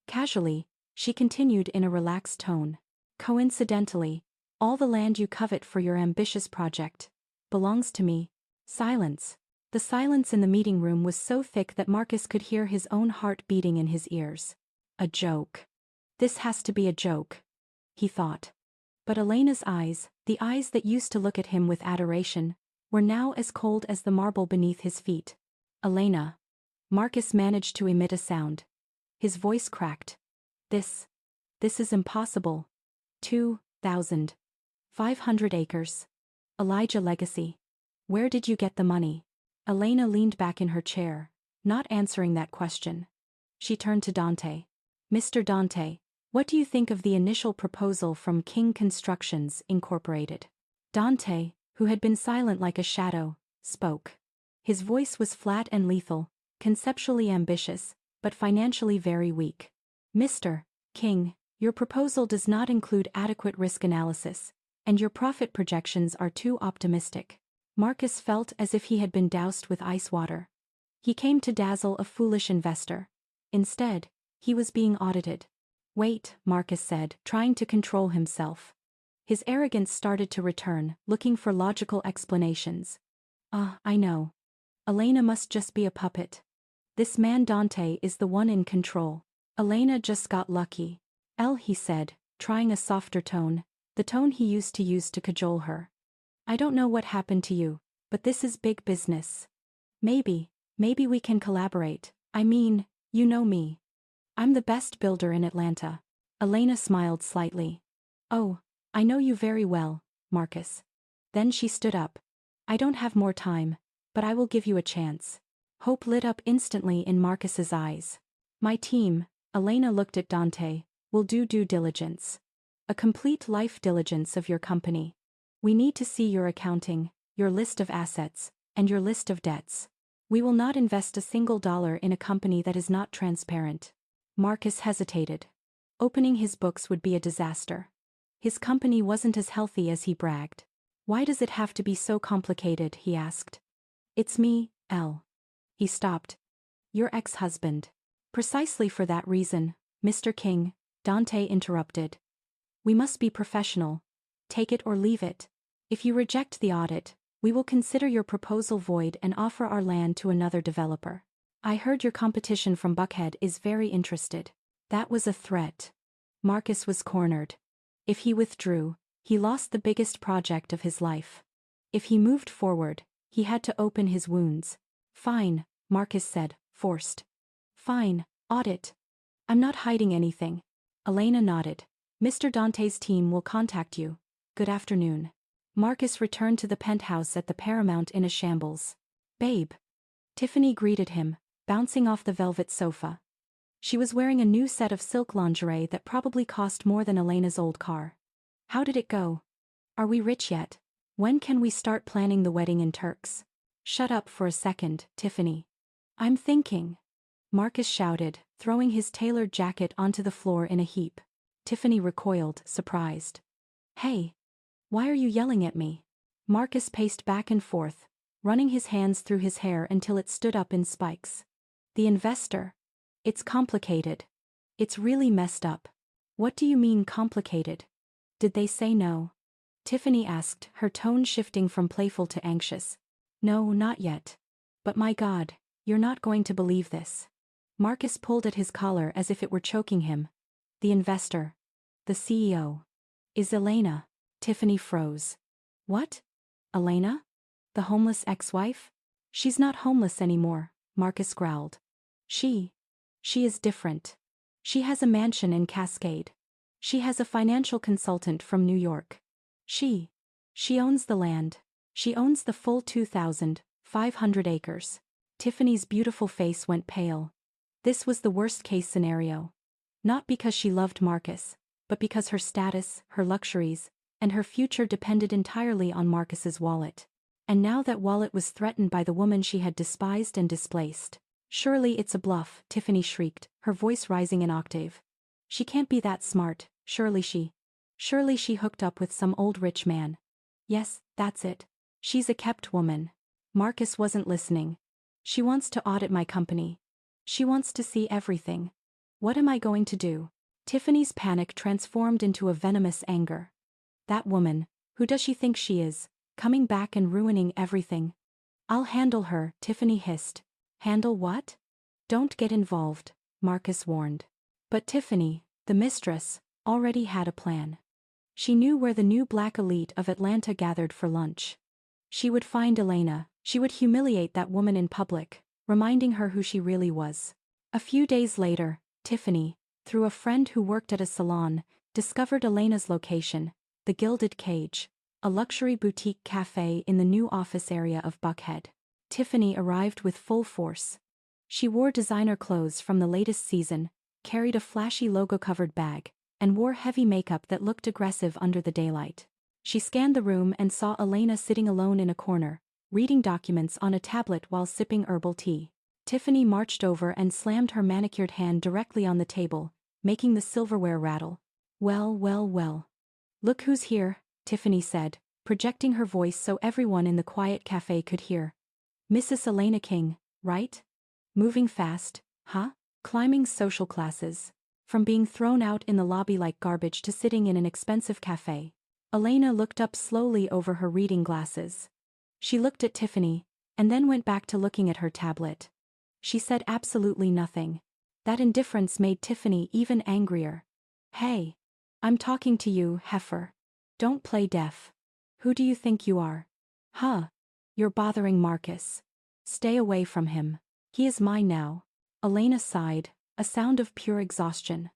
Casually, she continued in a relaxed tone. "Coincidentally, all the land you covet for your ambitious project belongs to me." Silence. The silence in the meeting room was so thick that Marcus could hear his own heart beating in his ears. A joke. This has to be a joke, he thought. But Elena's eyes, the eyes that used to look at him with adoration, were now as cold as the marble beneath his feet. "Elena." Marcus managed to emit a sound. His voice cracked. This is impossible. 2,500 acres. Elijah Legacy. Where did you get the money?" Elena leaned back in her chair, not answering that question. She turned to Dante. "Mr. Dante, what do you think of the initial proposal from King Constructions, Incorporated?" Dante, who had been silent like a shadow, spoke. His voice was flat and lethal, conceptually ambitious, but financially very weak. "Mr. King, your proposal does not include adequate risk analysis, and your profit projections are too optimistic." Marcus felt as if he had been doused with ice water. He came to dazzle a foolish investor. Instead, he was being audited. "Wait," Marcus said, trying to control himself. His arrogance started to return, looking for logical explanations. I know. Elena must just be a puppet. This man Dante is the one in control. Elena just got lucky." He said, trying a softer tone, the tone he used to cajole her. "I don't know what happened to you, but this is big business. Maybe we can collaborate. I mean, you know me. I'm the best builder in Atlanta." Elena smiled slightly. "Oh, I know you very well, Marcus." Then she stood up. "I don't have more time, but I will give you a chance." Hope lit up instantly in Marcus's eyes. "My team," Elena looked at Dante, "will do due diligence. A complete life diligence of your company. We need to see your accounting, your list of assets, and your list of debts. We will not invest a single dollar in a company that is not transparent." Marcus hesitated. Opening his books would be a disaster. His company wasn't as healthy as he bragged. "Why does it have to be so complicated?" he asked. "It's me, L." He stopped. "Your ex-husband." "Precisely for that reason, Mr. King," Dante interrupted. "We must be professional. Take it or leave it. If you reject the audit, we will consider your proposal void and offer our land to another developer. I heard your competition from Buckhead is very interested." That was a threat. Marcus was cornered. If he withdrew, he lost the biggest project of his life. If he moved forward, he had to open his wounds. "Fine," Marcus said, forced. "Fine, audit. I'm not hiding anything." Elena nodded. "Mr. Dante's team will contact you. Good afternoon." Marcus returned to the penthouse at the Paramount in a shambles. "Babe." Tiffany greeted him, bouncing off the velvet sofa. She was wearing a new set of silk lingerie that probably cost more than Elena's old car. "How did it go? Are we rich yet? When can we start planning the wedding in Turks?" "Shut up for a second, Tiffany. I'm thinking." Marcus shouted, throwing his tailored jacket onto the floor in a heap. Tiffany recoiled, surprised. Hey! Why are you yelling at me? Marcus paced back and forth, running his hands through his hair until it stood up in spikes. The investor? It's complicated. It's really messed up. What do you mean complicated? Did they say no? Tiffany asked, her tone shifting from playful to anxious. No, not yet. But my God, you're not going to believe this. Marcus pulled at his collar as if it were choking him. The investor. The CEO. Is Elena. Tiffany froze. What? Elena? The homeless ex-wife? She's not homeless anymore, Marcus growled. She is different. She has a mansion in Cascade. She has a financial consultant from New York. She owns the land. She owns the full 2,500 acres. Tiffany's beautiful face went pale. This was the worst-case scenario. Not because she loved Marcus, but because her status, her luxuries, and her future depended entirely on Marcus's wallet. And now that wallet was threatened by the woman she had despised and displaced. Surely it's a bluff, Tiffany shrieked, her voice rising an octave. She can't be that smart, surely she hooked up with some old rich man. Yes, that's it. She's a kept woman. Marcus wasn't listening. She wants to audit my company. She wants to see everything. What am I going to do? Tiffany's panic transformed into a venomous anger. That woman, who does she think she is, coming back and ruining everything? I'll handle her, Tiffany hissed. Handle what? Don't get involved, Marcus warned. But Tiffany, the mistress, already had a plan. She knew where the new black elite of Atlanta gathered for lunch. She would find Elena, she would humiliate that woman in public, reminding her who she really was. A few days later, Tiffany, through a friend who worked at a salon, discovered Elena's location, the Gilded Cage, a luxury boutique cafe in the new office area of Buckhead. Tiffany arrived with full force. She wore designer clothes from the latest season, carried a flashy logo-covered bag, and wore heavy makeup that looked aggressive under the daylight. She scanned the room and saw Elena sitting alone in a corner, reading documents on a tablet while sipping herbal tea. Tiffany marched over and slammed her manicured hand directly on the table, making the silverware rattle. Well, well, well. Look who's here, Tiffany said, projecting her voice so everyone in the quiet cafe could hear. Mrs. Elena King, right? Moving fast, huh? Climbing social classes. From being thrown out in the lobby like garbage to sitting in an expensive cafe. Elena looked up slowly over her reading glasses. She looked at Tiffany, and then went back to looking at her tablet. She said absolutely nothing. That indifference made Tiffany even angrier. Hey! I'm talking to you, heifer. Don't play deaf. Who do you think you are? Huh? You're bothering Marcus. Stay away from him. He is mine now. Elena sighed, a sound of pure exhaustion.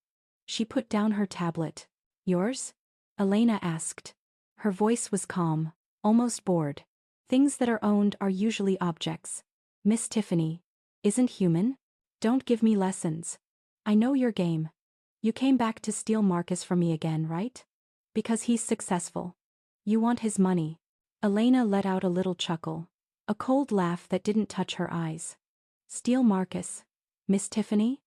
She put down her tablet. Yours? Elena asked. Her voice was calm, almost bored. Things that are owned are usually objects. Miss Tiffany isn't human? Don't give me lessons. I know your game. You came back to steal Marcus from me again, right? Because he's successful. You want his money. Elena let out a little chuckle. A cold laugh that didn't touch her eyes. Steal Marcus? Miss Tiffany?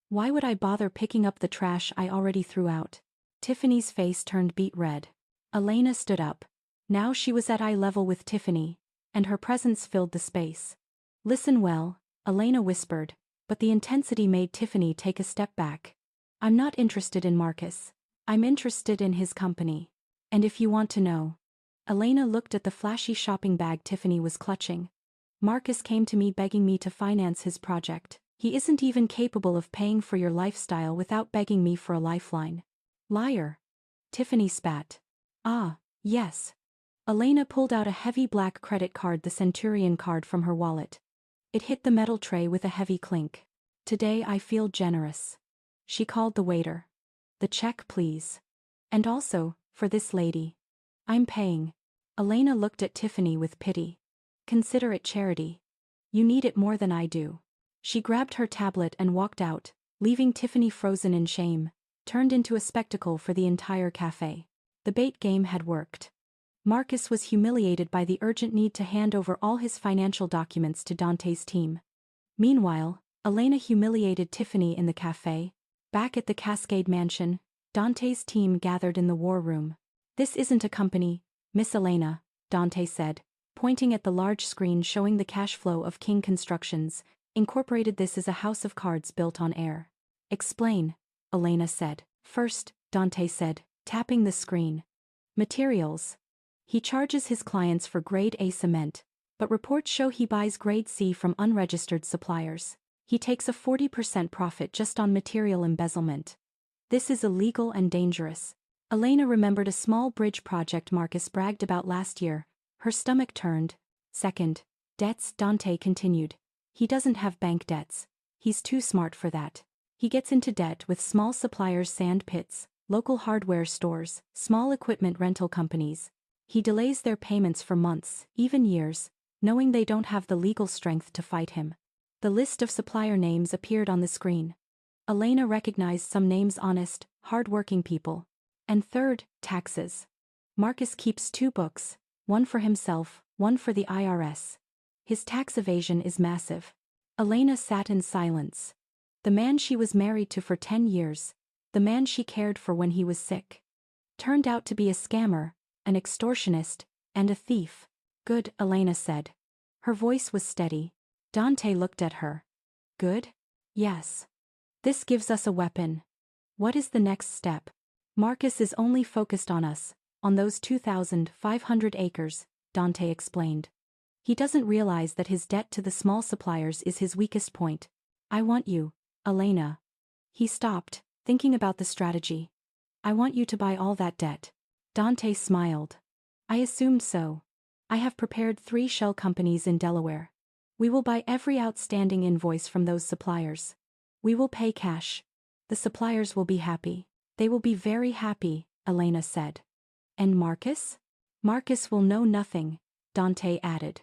Why would I bother picking up the trash I already threw out? Tiffany's face turned beet red. Elena stood up. Now she was at eye level with Tiffany, and her presence filled the space. Listen well, Elena whispered, but the intensity made Tiffany take a step back. I'm not interested in Marcus. I'm interested in his company. And if you want to know. Elena looked at the flashy shopping bag Tiffany was clutching. Marcus came to me begging me to finance his project. He isn't even capable of paying for your lifestyle without begging me for a lifeline. Liar. Tiffany spat. Ah, yes. Elena pulled out a heavy black credit card, the Centurion card, from her wallet. It hit the metal tray with a heavy clink. Today I feel generous. She called the waiter. The check, please. And also, for this lady. I'm paying. Elena looked at Tiffany with pity. Consider it charity. You need it more than I do. She grabbed her tablet and walked out, leaving Tiffany frozen in shame, turned into a spectacle for the entire cafe. The bait game had worked. Marcus was humiliated by the urgent need to hand over all his financial documents to Dante's team. Meanwhile, Elena humiliated Tiffany in the cafe. Back at the Cascade Mansion, Dante's team gathered in the war room. "This isn't a company, Miss Elena," Dante said, pointing at the large screen showing the cash flow of King Constructions. "Incorporated, this is a house of cards built on air." "Explain," Elena said. "First," Dante said, tapping the screen. "Materials. He charges his clients for grade A cement, but reports show he buys grade C from unregistered suppliers. He takes a 40% profit just on material embezzlement. This is illegal and dangerous." Elena remembered a small bridge project Marcus bragged about last year. Her stomach turned. "Second, debts," Dante continued. "He doesn't have bank debts. He's too smart for that. He gets into debt with small suppliers, sand pits, local hardware stores, small equipment rental companies. He delays their payments for months, even years, knowing they don't have the legal strength to fight him." The list of supplier names appeared on the screen. Elena recognized some names: honest, hard-working people. And third, taxes. Marcus keeps 2 books, one for himself, one for the IRS. His tax evasion is massive. Elena sat in silence. The man she was married to for 10 years, the man she cared for when he was sick, turned out to be a scammer, an extortionist, and a thief. "Good," Elena said. Her voice was steady. Dante looked at her. "Good? Yes. This gives us a weapon. What is the next step?" "Marcus is only focused on us, on those 2,500 acres, Dante explained. "He doesn't realize that his debt to the small suppliers is his weakest point. I want you, Elena." He stopped, thinking about the strategy. "I want you to buy all that debt." Dante smiled. "I assumed so. I have prepared 3 shell companies in Delaware. We will buy every outstanding invoice from those suppliers. We will pay cash. The suppliers will be happy. They will be very happy," Elena said. "And Marcus?" "Marcus will know nothing," Dante added.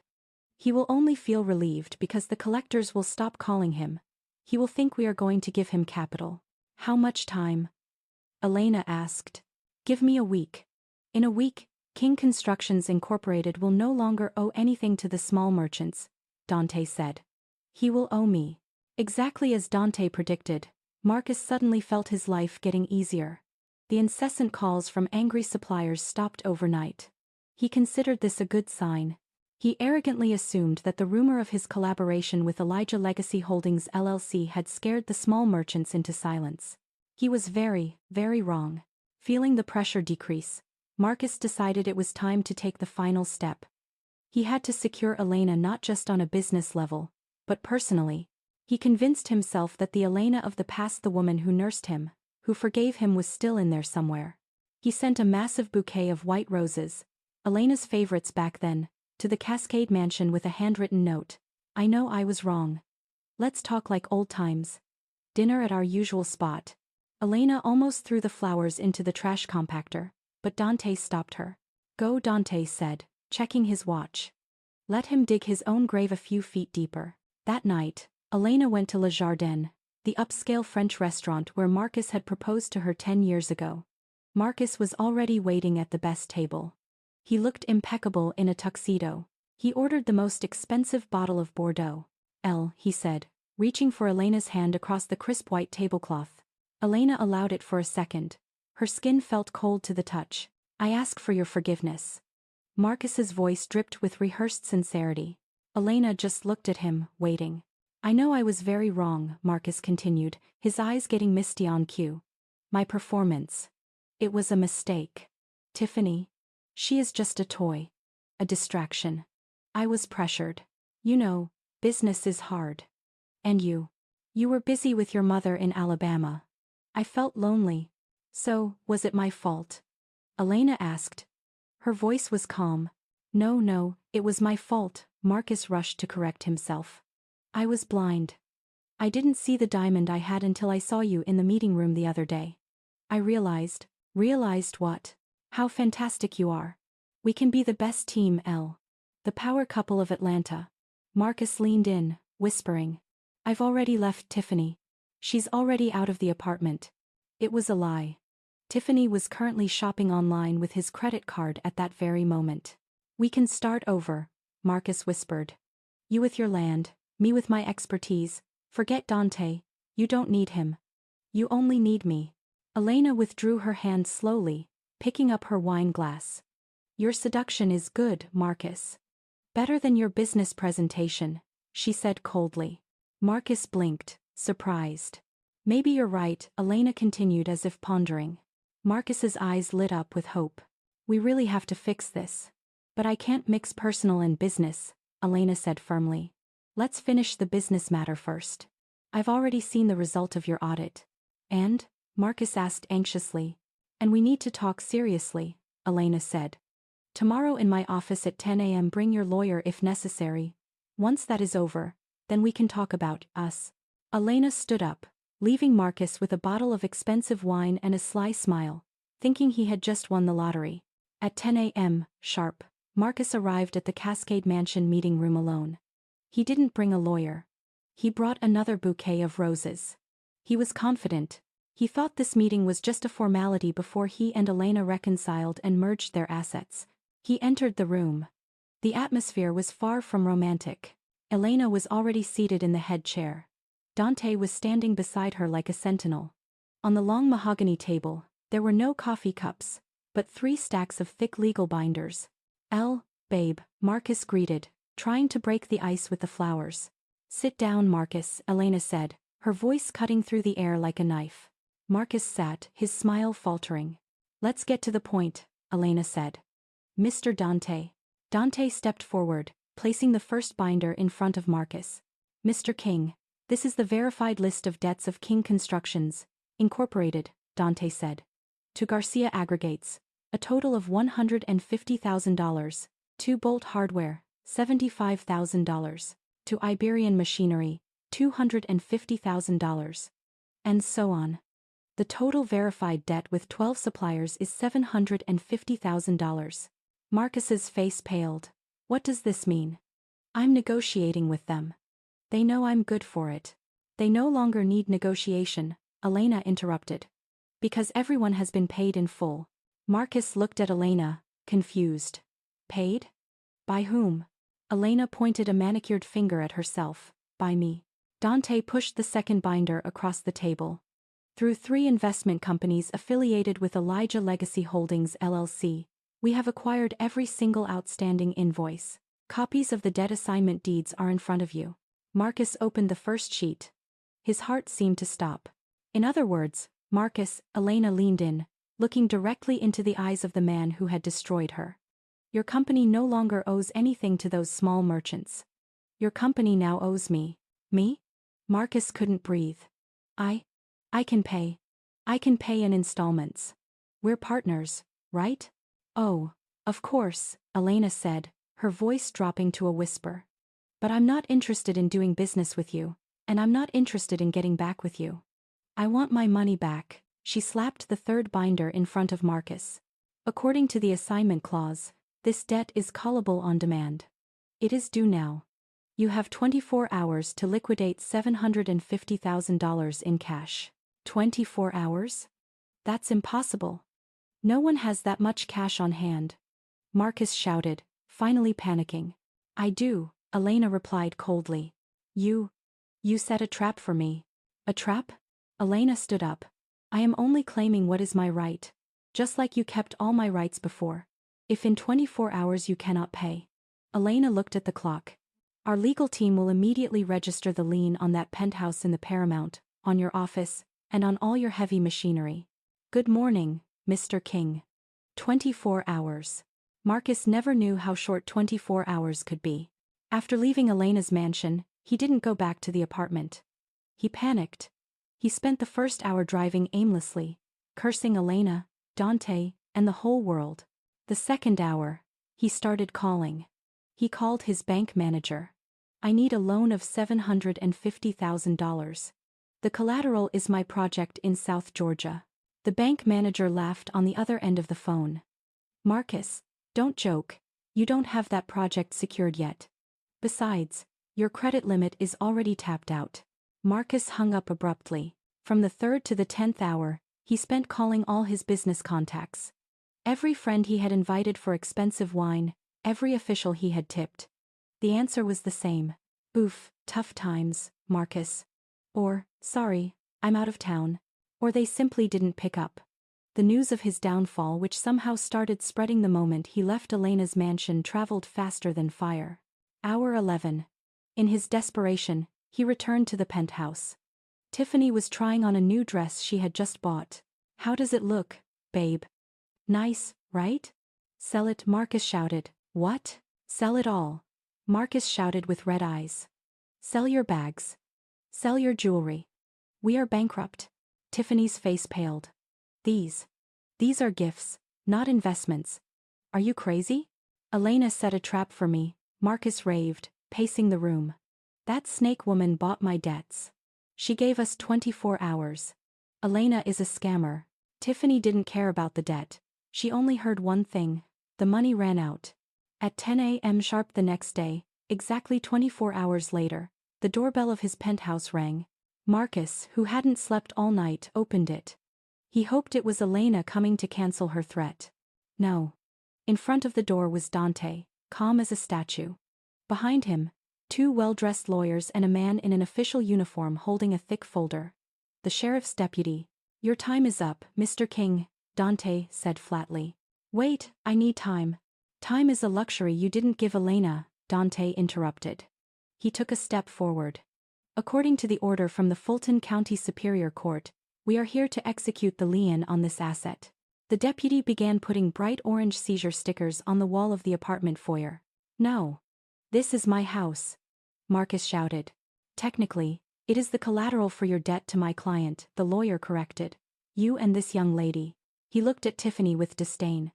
"He will only feel relieved because the collectors will stop calling him. He will think we are going to give him capital." "How much time?" Elena asked. "Give me a week. In a week, King Constructions Incorporated will no longer owe anything to the small merchants," Dante said. "He will owe me." Exactly as Dante predicted, Marcus suddenly felt his life getting easier. The incessant calls from angry suppliers stopped overnight. He considered this a good sign. He arrogantly assumed that the rumor of his collaboration with Elijah Legacy Holdings LLC had scared the small merchants into silence. He was very, very wrong. Feeling the pressure decrease, Marcus decided it was time to take the final step. He had to secure Elena not just on a business level, but personally. He convinced himself that the Elena of the past, the woman who nursed him, who forgave him, was still in there somewhere. He sent a massive bouquet of white roses, Elena's favorites back then, to the Cascade Mansion with a handwritten note. "I know I was wrong. Let's talk like old times. Dinner at our usual spot." Elena almost threw the flowers into the trash compactor, but Dante stopped her. "Go," Dante said, checking his watch. "Let him dig his own grave a few feet deeper." That night, Elena went to Le Jardin, the upscale French restaurant where Marcus had proposed to her 10 years ago. Marcus was already waiting at the best table. He looked impeccable in a tuxedo. He ordered the most expensive bottle of Bordeaux. He said, reaching for Elena's hand across the crisp white tablecloth. Elena allowed it for a second. Her skin felt cold to the touch. "I ask for your forgiveness." Marcus's voice dripped with rehearsed sincerity. Elena just looked at him, waiting. "I know I was very wrong," Marcus continued, his eyes getting misty on cue. "My performance. It was a mistake. Tiffany. She is just a toy. A distraction. I was pressured. You know, business is hard. And you. You were busy with your mother in Alabama. I felt lonely. So, was it my fault?" Elena asked. Her voice was calm. No, it was my fault," Marcus rushed to correct himself. "I was blind. I didn't see the diamond I had until I saw you in the meeting room the other day. I realized." "Realized what?" "How fantastic you are. We can be the best team, the power couple of Atlanta." Marcus leaned in, whispering. "I've already left Tiffany. She's already out of the apartment." It was a lie. Tiffany was currently shopping online with his credit card at that very moment. "We can start over," Marcus whispered. "You with your land, me with my expertise, Forget Dante. You don't need him. You only need me. Elena withdrew her hand slowly, picking up her wine glass. Your seduction is good, Marcus. Better than your business presentation, she said coldly. Marcus blinked, surprised. Maybe you're right, Elena continued as if pondering. Marcus's eyes lit up with hope. We really have to fix this. But I can't mix personal and business, Elena said firmly. Let's finish the business matter first. I've already seen the result of your audit. And? Marcus asked anxiously. And we need to talk seriously, Elena said. Tomorrow in my office at 10 a.m. bring your lawyer if necessary. Once that is over, then we can talk about us. Elena stood up, leaving Marcus with a bottle of expensive wine and a sly smile, thinking he had just won the lottery. At 10 a.m., sharp, Marcus arrived at the Cascade Mansion meeting room alone. He didn't bring a lawyer. He brought another bouquet of roses. He was confident. He thought this meeting was just a formality before he and Elena reconciled and merged their assets. He entered the room. The atmosphere was far from romantic. Elena was already seated in the head chair. Dante was standing beside her like a sentinel. On the long mahogany table, there were no coffee cups, but 3 stacks of thick legal binders. Babe, Marcus greeted, trying to break the ice with the flowers. Sit down, Marcus, Elena said, her voice cutting through the air like a knife. Marcus sat, his smile faltering. Let's get to the point, Elena said. Mr. Dante. Dante stepped forward, placing the first binder in front of Marcus. Mr. King, this is the verified list of debts of King Constructions, Incorporated, Dante said. To Garcia Aggregates, a total of $150,000. To Bolt Hardware, $75,000. To Iberian Machinery, $250,000. And so on. The total verified debt with 12 suppliers is $750,000. Marcus's face paled. What does this mean? I'm negotiating with them. They know I'm good for it. They no longer need negotiation, Elena interrupted. Because everyone has been paid in full. Marcus looked at Elena, confused. Paid? By whom? Elena pointed a manicured finger at herself. By me. Dante pushed the second binder across the table. Through 3 investment companies affiliated with Elijah Legacy Holdings LLC, we have acquired every single outstanding invoice. Copies of the debt assignment deeds are in front of you. Marcus opened the first sheet. His heart seemed to stop. In other words, Marcus, Elena leaned in, looking directly into the eyes of the man who had destroyed her. Your company no longer owes anything to those small merchants. Your company now owes me. Me? Marcus couldn't breathe. I can pay. I can pay in installments. We're partners, right? Oh, of course, Elena said, her voice dropping to a whisper. But I'm not interested in doing business with you, and I'm not interested in getting back with you. I want my money back. She slapped the third binder in front of Marcus. According to the assignment clause, this debt is callable on demand. It is due now. You have 24 hours to liquidate $750,000 in cash. 24 hours? That's impossible. No one has that much cash on hand. Marcus shouted, finally panicking. I do, Elena replied coldly. You set a trap for me. A trap? Elena stood up. I am only claiming what is my right. Just like you kept all my rights before. If in 24 hours you cannot pay. Elena looked at the clock. Our legal team will immediately register the lien on that penthouse in the Paramount, on your office, and on all your heavy machinery. Good morning, Mr. King. 24 hours. Marcus never knew how short 24 hours could be. After leaving Elena's mansion, he didn't go back to the apartment. He panicked. He spent the first hour driving aimlessly, cursing Elena, Dante, and the whole world. The second hour, he started calling. He called his bank manager. I need a loan of $750,000. The collateral is my project in South Georgia. The bank manager laughed on the other end of the phone. Marcus, don't joke. You don't have that project secured yet. Besides, your credit limit is already tapped out. Marcus hung up abruptly. From the 3rd to the 10th hour, he spent calling all his business contacts. Every friend he had invited for expensive wine, every official he had tipped. The answer was the same. Oof, tough times, Marcus. Or, sorry, I'm out of town. Or they simply didn't pick up. The news of his downfall, which somehow started spreading the moment he left Elena's mansion, traveled faster than fire. Hour 11. In his desperation, he returned to the penthouse. Tiffany was trying on a new dress she had just bought. How does it look, babe? Nice, right? Sell it, Marcus shouted. What? Sell it all. Marcus shouted with red eyes. Sell your bags. Sell your jewelry. We are bankrupt. Tiffany's face paled. These are gifts, not investments. Are you crazy? Elena set a trap for me, Marcus raved, pacing the room. That snake woman bought my debts. She gave us 24 hours. Elena is a scammer. Tiffany didn't care about the debt. She only heard one thing. The money ran out. At 10 a.m. sharp the next day, exactly 24 hours later, the doorbell of his penthouse rang. Marcus, who hadn't slept all night, opened it. He hoped it was Elena coming to cancel her threat. No. In front of the door was Dante, calm as a statue. Behind him, two well-dressed lawyers and a man in an official uniform holding a thick folder. The sheriff's deputy. Your time is up, Mr. King, Dante said flatly. Wait, I need time. Time is a luxury you didn't give Elena, Dante interrupted. He took a step forward. According to the order from the Fulton County Superior Court, we are here to execute the lien on this asset. The deputy began putting bright orange seizure stickers on the wall of the apartment foyer. No. This is my house, Marcus shouted. Technically, it is the collateral for your debt to my client, the lawyer corrected. You and this young lady, he looked at Tiffany with disdain,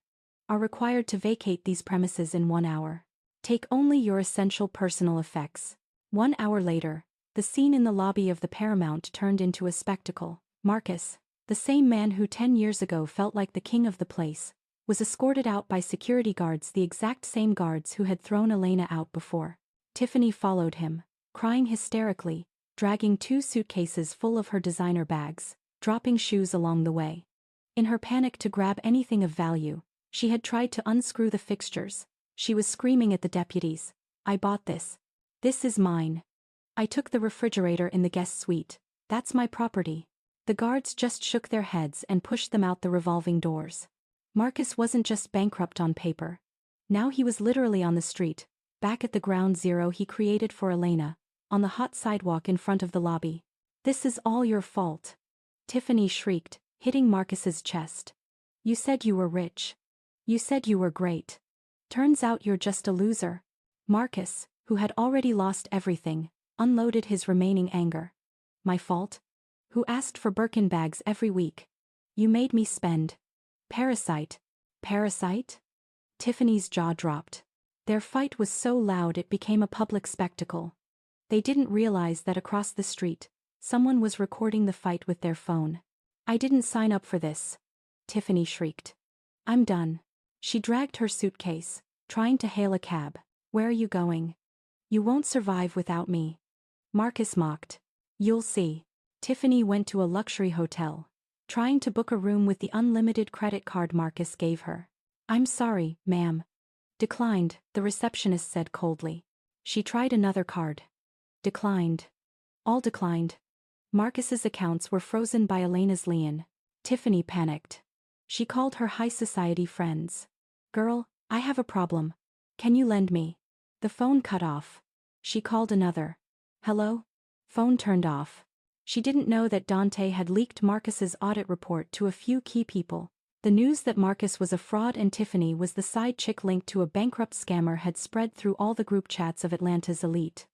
are required to vacate these premises in 1 hour. Take only your essential personal effects. 1 hour later, the scene in the lobby of the Paramount turned into a spectacle. Marcus, the same man who 10 years ago felt like the king of the place, was escorted out by security guards, the exact same guards who had thrown Elena out before. Tiffany followed him, crying hysterically, dragging 2 suitcases full of her designer bags, dropping shoes along the way. In her panic to grab anything of value, she had tried to unscrew the fixtures. She was screaming at the deputies. I bought this. This is mine. I took the refrigerator in the guest suite. That's my property. The guards just shook their heads and pushed them out the revolving doors. Marcus wasn't just bankrupt on paper. Now he was literally on the street, back at the ground zero he created for Elena, on the hot sidewalk in front of the lobby. This is all your fault. Tiffany shrieked, hitting Marcus's chest. You said you were rich. You said you were great. Turns out you're just a loser. Marcus, who had already lost everything, unloaded his remaining anger. My fault? Who asked for Birkin bags every week? You made me spend. Parasite. Parasite? Tiffany's jaw dropped. Their fight was so loud it became a public spectacle. They didn't realize that across the street, someone was recording the fight with their phone. I didn't sign up for this. Tiffany shrieked. I'm done. She dragged her suitcase, trying to hail a cab. Where are you going? You won't survive without me. Marcus mocked. You'll see. Tiffany went to a luxury hotel, trying to book a room with the unlimited credit card Marcus gave her. I'm sorry, ma'am. Declined, the receptionist said coldly. She tried another card. Declined. All declined. Marcus's accounts were frozen by Elena's lien. Tiffany panicked. She called her high society friends. Girl, I have a problem. Can you lend me? The phone cut off. She called another. Hello? Phone turned off. She didn't know that Dante had leaked Marcus's audit report to a few key people. The news that Marcus was a fraud and Tiffany was the side chick linked to a bankrupt scammer had spread through all the group chats of Atlanta's elite.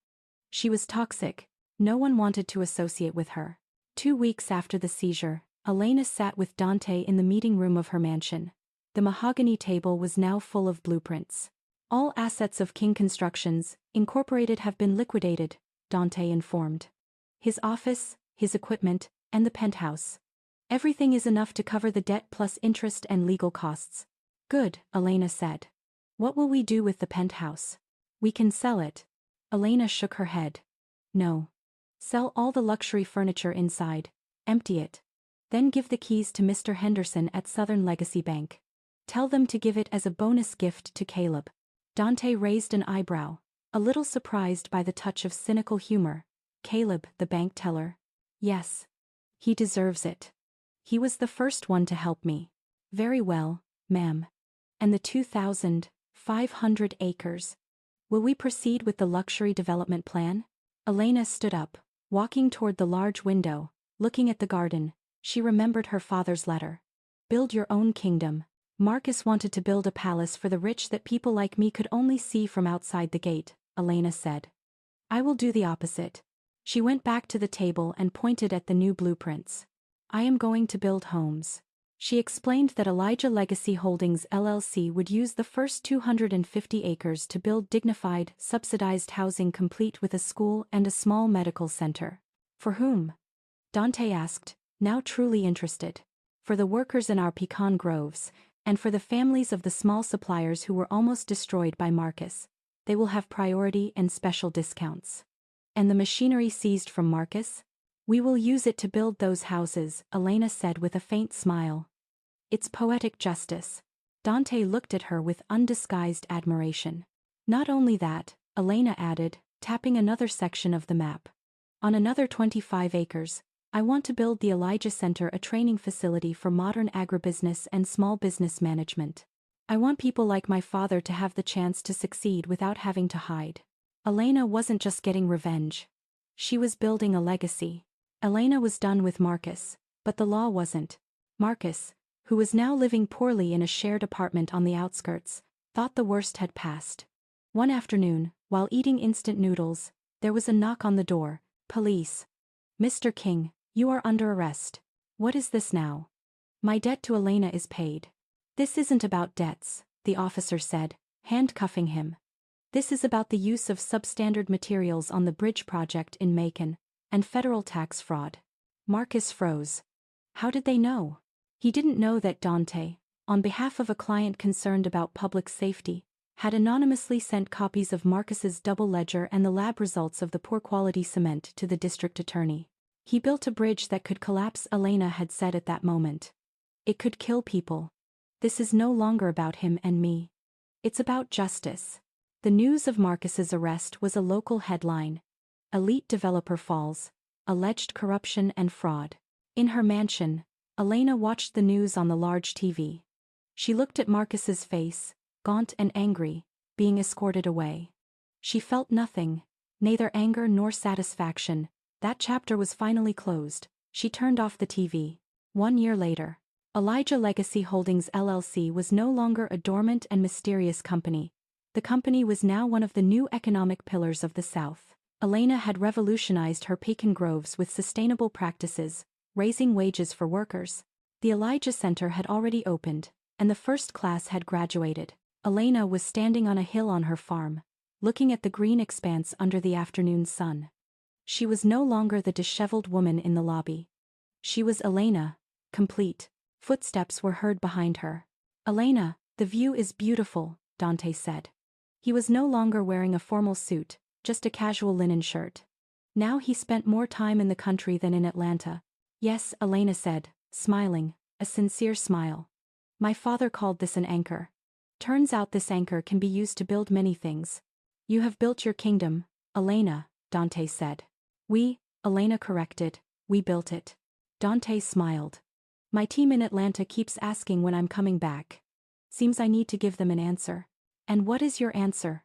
She was toxic. No one wanted to associate with her. 2 weeks after the seizure, Elena sat with Dante in the meeting room of her mansion. The mahogany table was now full of blueprints. All assets of King Constructions, Incorporated have been liquidated, Dante informed. His office, his equipment, and the penthouse. Everything is enough to cover the debt plus interest and legal costs. Good, Elena said. What will we do with the penthouse? We can sell it. Elena shook her head. No. Sell all the luxury furniture inside, empty it. Then give the keys to Mr. Henderson at Southern Legacy Bank. Tell them to give it as a bonus gift to Caleb. Dante raised an eyebrow, a little surprised by the touch of cynical humor. Caleb, the bank teller. Yes. He deserves it. He was the first one to help me. Very well, ma'am. And the 2,500 acres. Will we proceed with the luxury development plan? Elena stood up, walking toward the large window, looking at the garden. She remembered her father's letter. Build your own kingdom. Marcus wanted to build a palace for the rich that people like me could only see from outside the gate, Elena said. I will do the opposite. She went back to the table and pointed at the new blueprints. I am going to build homes. She explained that Elijah Legacy Holdings LLC would use the first 250 acres to build dignified, subsidized housing complete with a school and a small medical center. For whom? Dante asked, now truly interested. For the workers in our pecan groves, and for the families of the small suppliers who were almost destroyed by Marcus. They will have priority and special discounts. And the machinery seized from Marcus? We will use it to build those houses, Elena said with a faint smile. It's poetic justice. Dante looked at her with undisguised admiration. Not only that, Elena added, tapping another section of the map. On another 25 acres, I want to build the Elijah Center, a training facility for modern agribusiness and small business management. I want people like my father to have the chance to succeed without having to hide. Elena wasn't just getting revenge. She was building a legacy. Elena was done with Marcus, but the law wasn't. Marcus, who was now living poorly in a shared apartment on the outskirts, thought the worst had passed. One afternoon, while eating instant noodles, there was a knock on the door. Police. Mr. King, you are under arrest. What is this now? My debt to Elena is paid. This isn't about debts, the officer said, handcuffing him. This is about the use of substandard materials on the bridge project in Macon, and federal tax fraud. Marcus froze. How did they know? He didn't know that Dante, on behalf of a client concerned about public safety, had anonymously sent copies of Marcus's double ledger and the lab results of the poor-quality cement to the district attorney. He built a bridge that could collapse, Elena had said at that moment. It could kill people. This is no longer about him and me. It's about justice. The news of Marcus's arrest was a local headline. Elite developer falls. Alleged corruption and fraud. In her mansion, Elena watched the news on the large TV. She looked at Marcus's face, gaunt and angry, being escorted away. She felt nothing, neither anger nor satisfaction. That chapter was finally closed. She turned off the TV. 1 year later, Elijah Legacy Holdings LLC was no longer a dormant and mysterious company. The company was now one of the new economic pillars of the South. Elena had revolutionized her pecan groves with sustainable practices, raising wages for workers. The Elijah Center had already opened, and the first class had graduated. Elena was standing on a hill on her farm, looking at the green expanse under the afternoon sun. She was no longer the disheveled woman in the lobby. She was Elena, complete. Footsteps were heard behind her. Elena, the view is beautiful, Dante said. He was no longer wearing a formal suit, just a casual linen shirt. Now he spent more time in the country than in Atlanta. Yes, Elena said, smiling, a sincere smile. My father called this an anchor. Turns out this anchor can be used to build many things. You have built your kingdom, Elena, Dante said. Elena corrected, we built it. Dante smiled. My team in Atlanta keeps asking when I'm coming back. Seems I need to give them an answer. And what is your answer?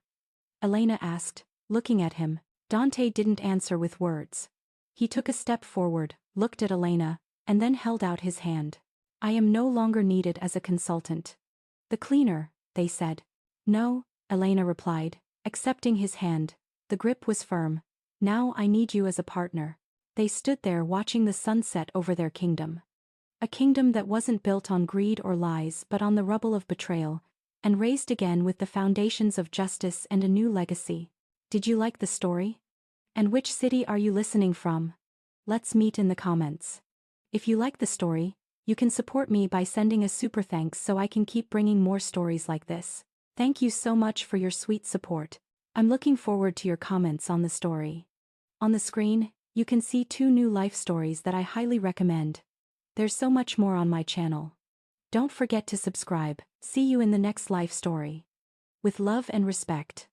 Elena asked, looking at him. Dante didn't answer with words. He took a step forward, looked at Elena, and then held out his hand. I am no longer needed as a consultant. The cleaner, they said. No, Elena replied, accepting his hand. The grip was firm. Now I need you as a partner. They stood there watching the sunset over their kingdom. A kingdom that wasn't built on greed or lies but on the rubble of betrayal, and raised again with the foundations of justice and a new legacy. Did you like the story? And which city are you listening from? Let's meet in the comments. If you like the story, you can support me by sending a super thanks so I can keep bringing more stories like this. Thank you so much for your sweet support. I'm looking forward to your comments on the story. On the screen, you can see 2 new life stories that I highly recommend. There's so much more on my channel. Don't forget to subscribe. See you in the next life story. With love and respect.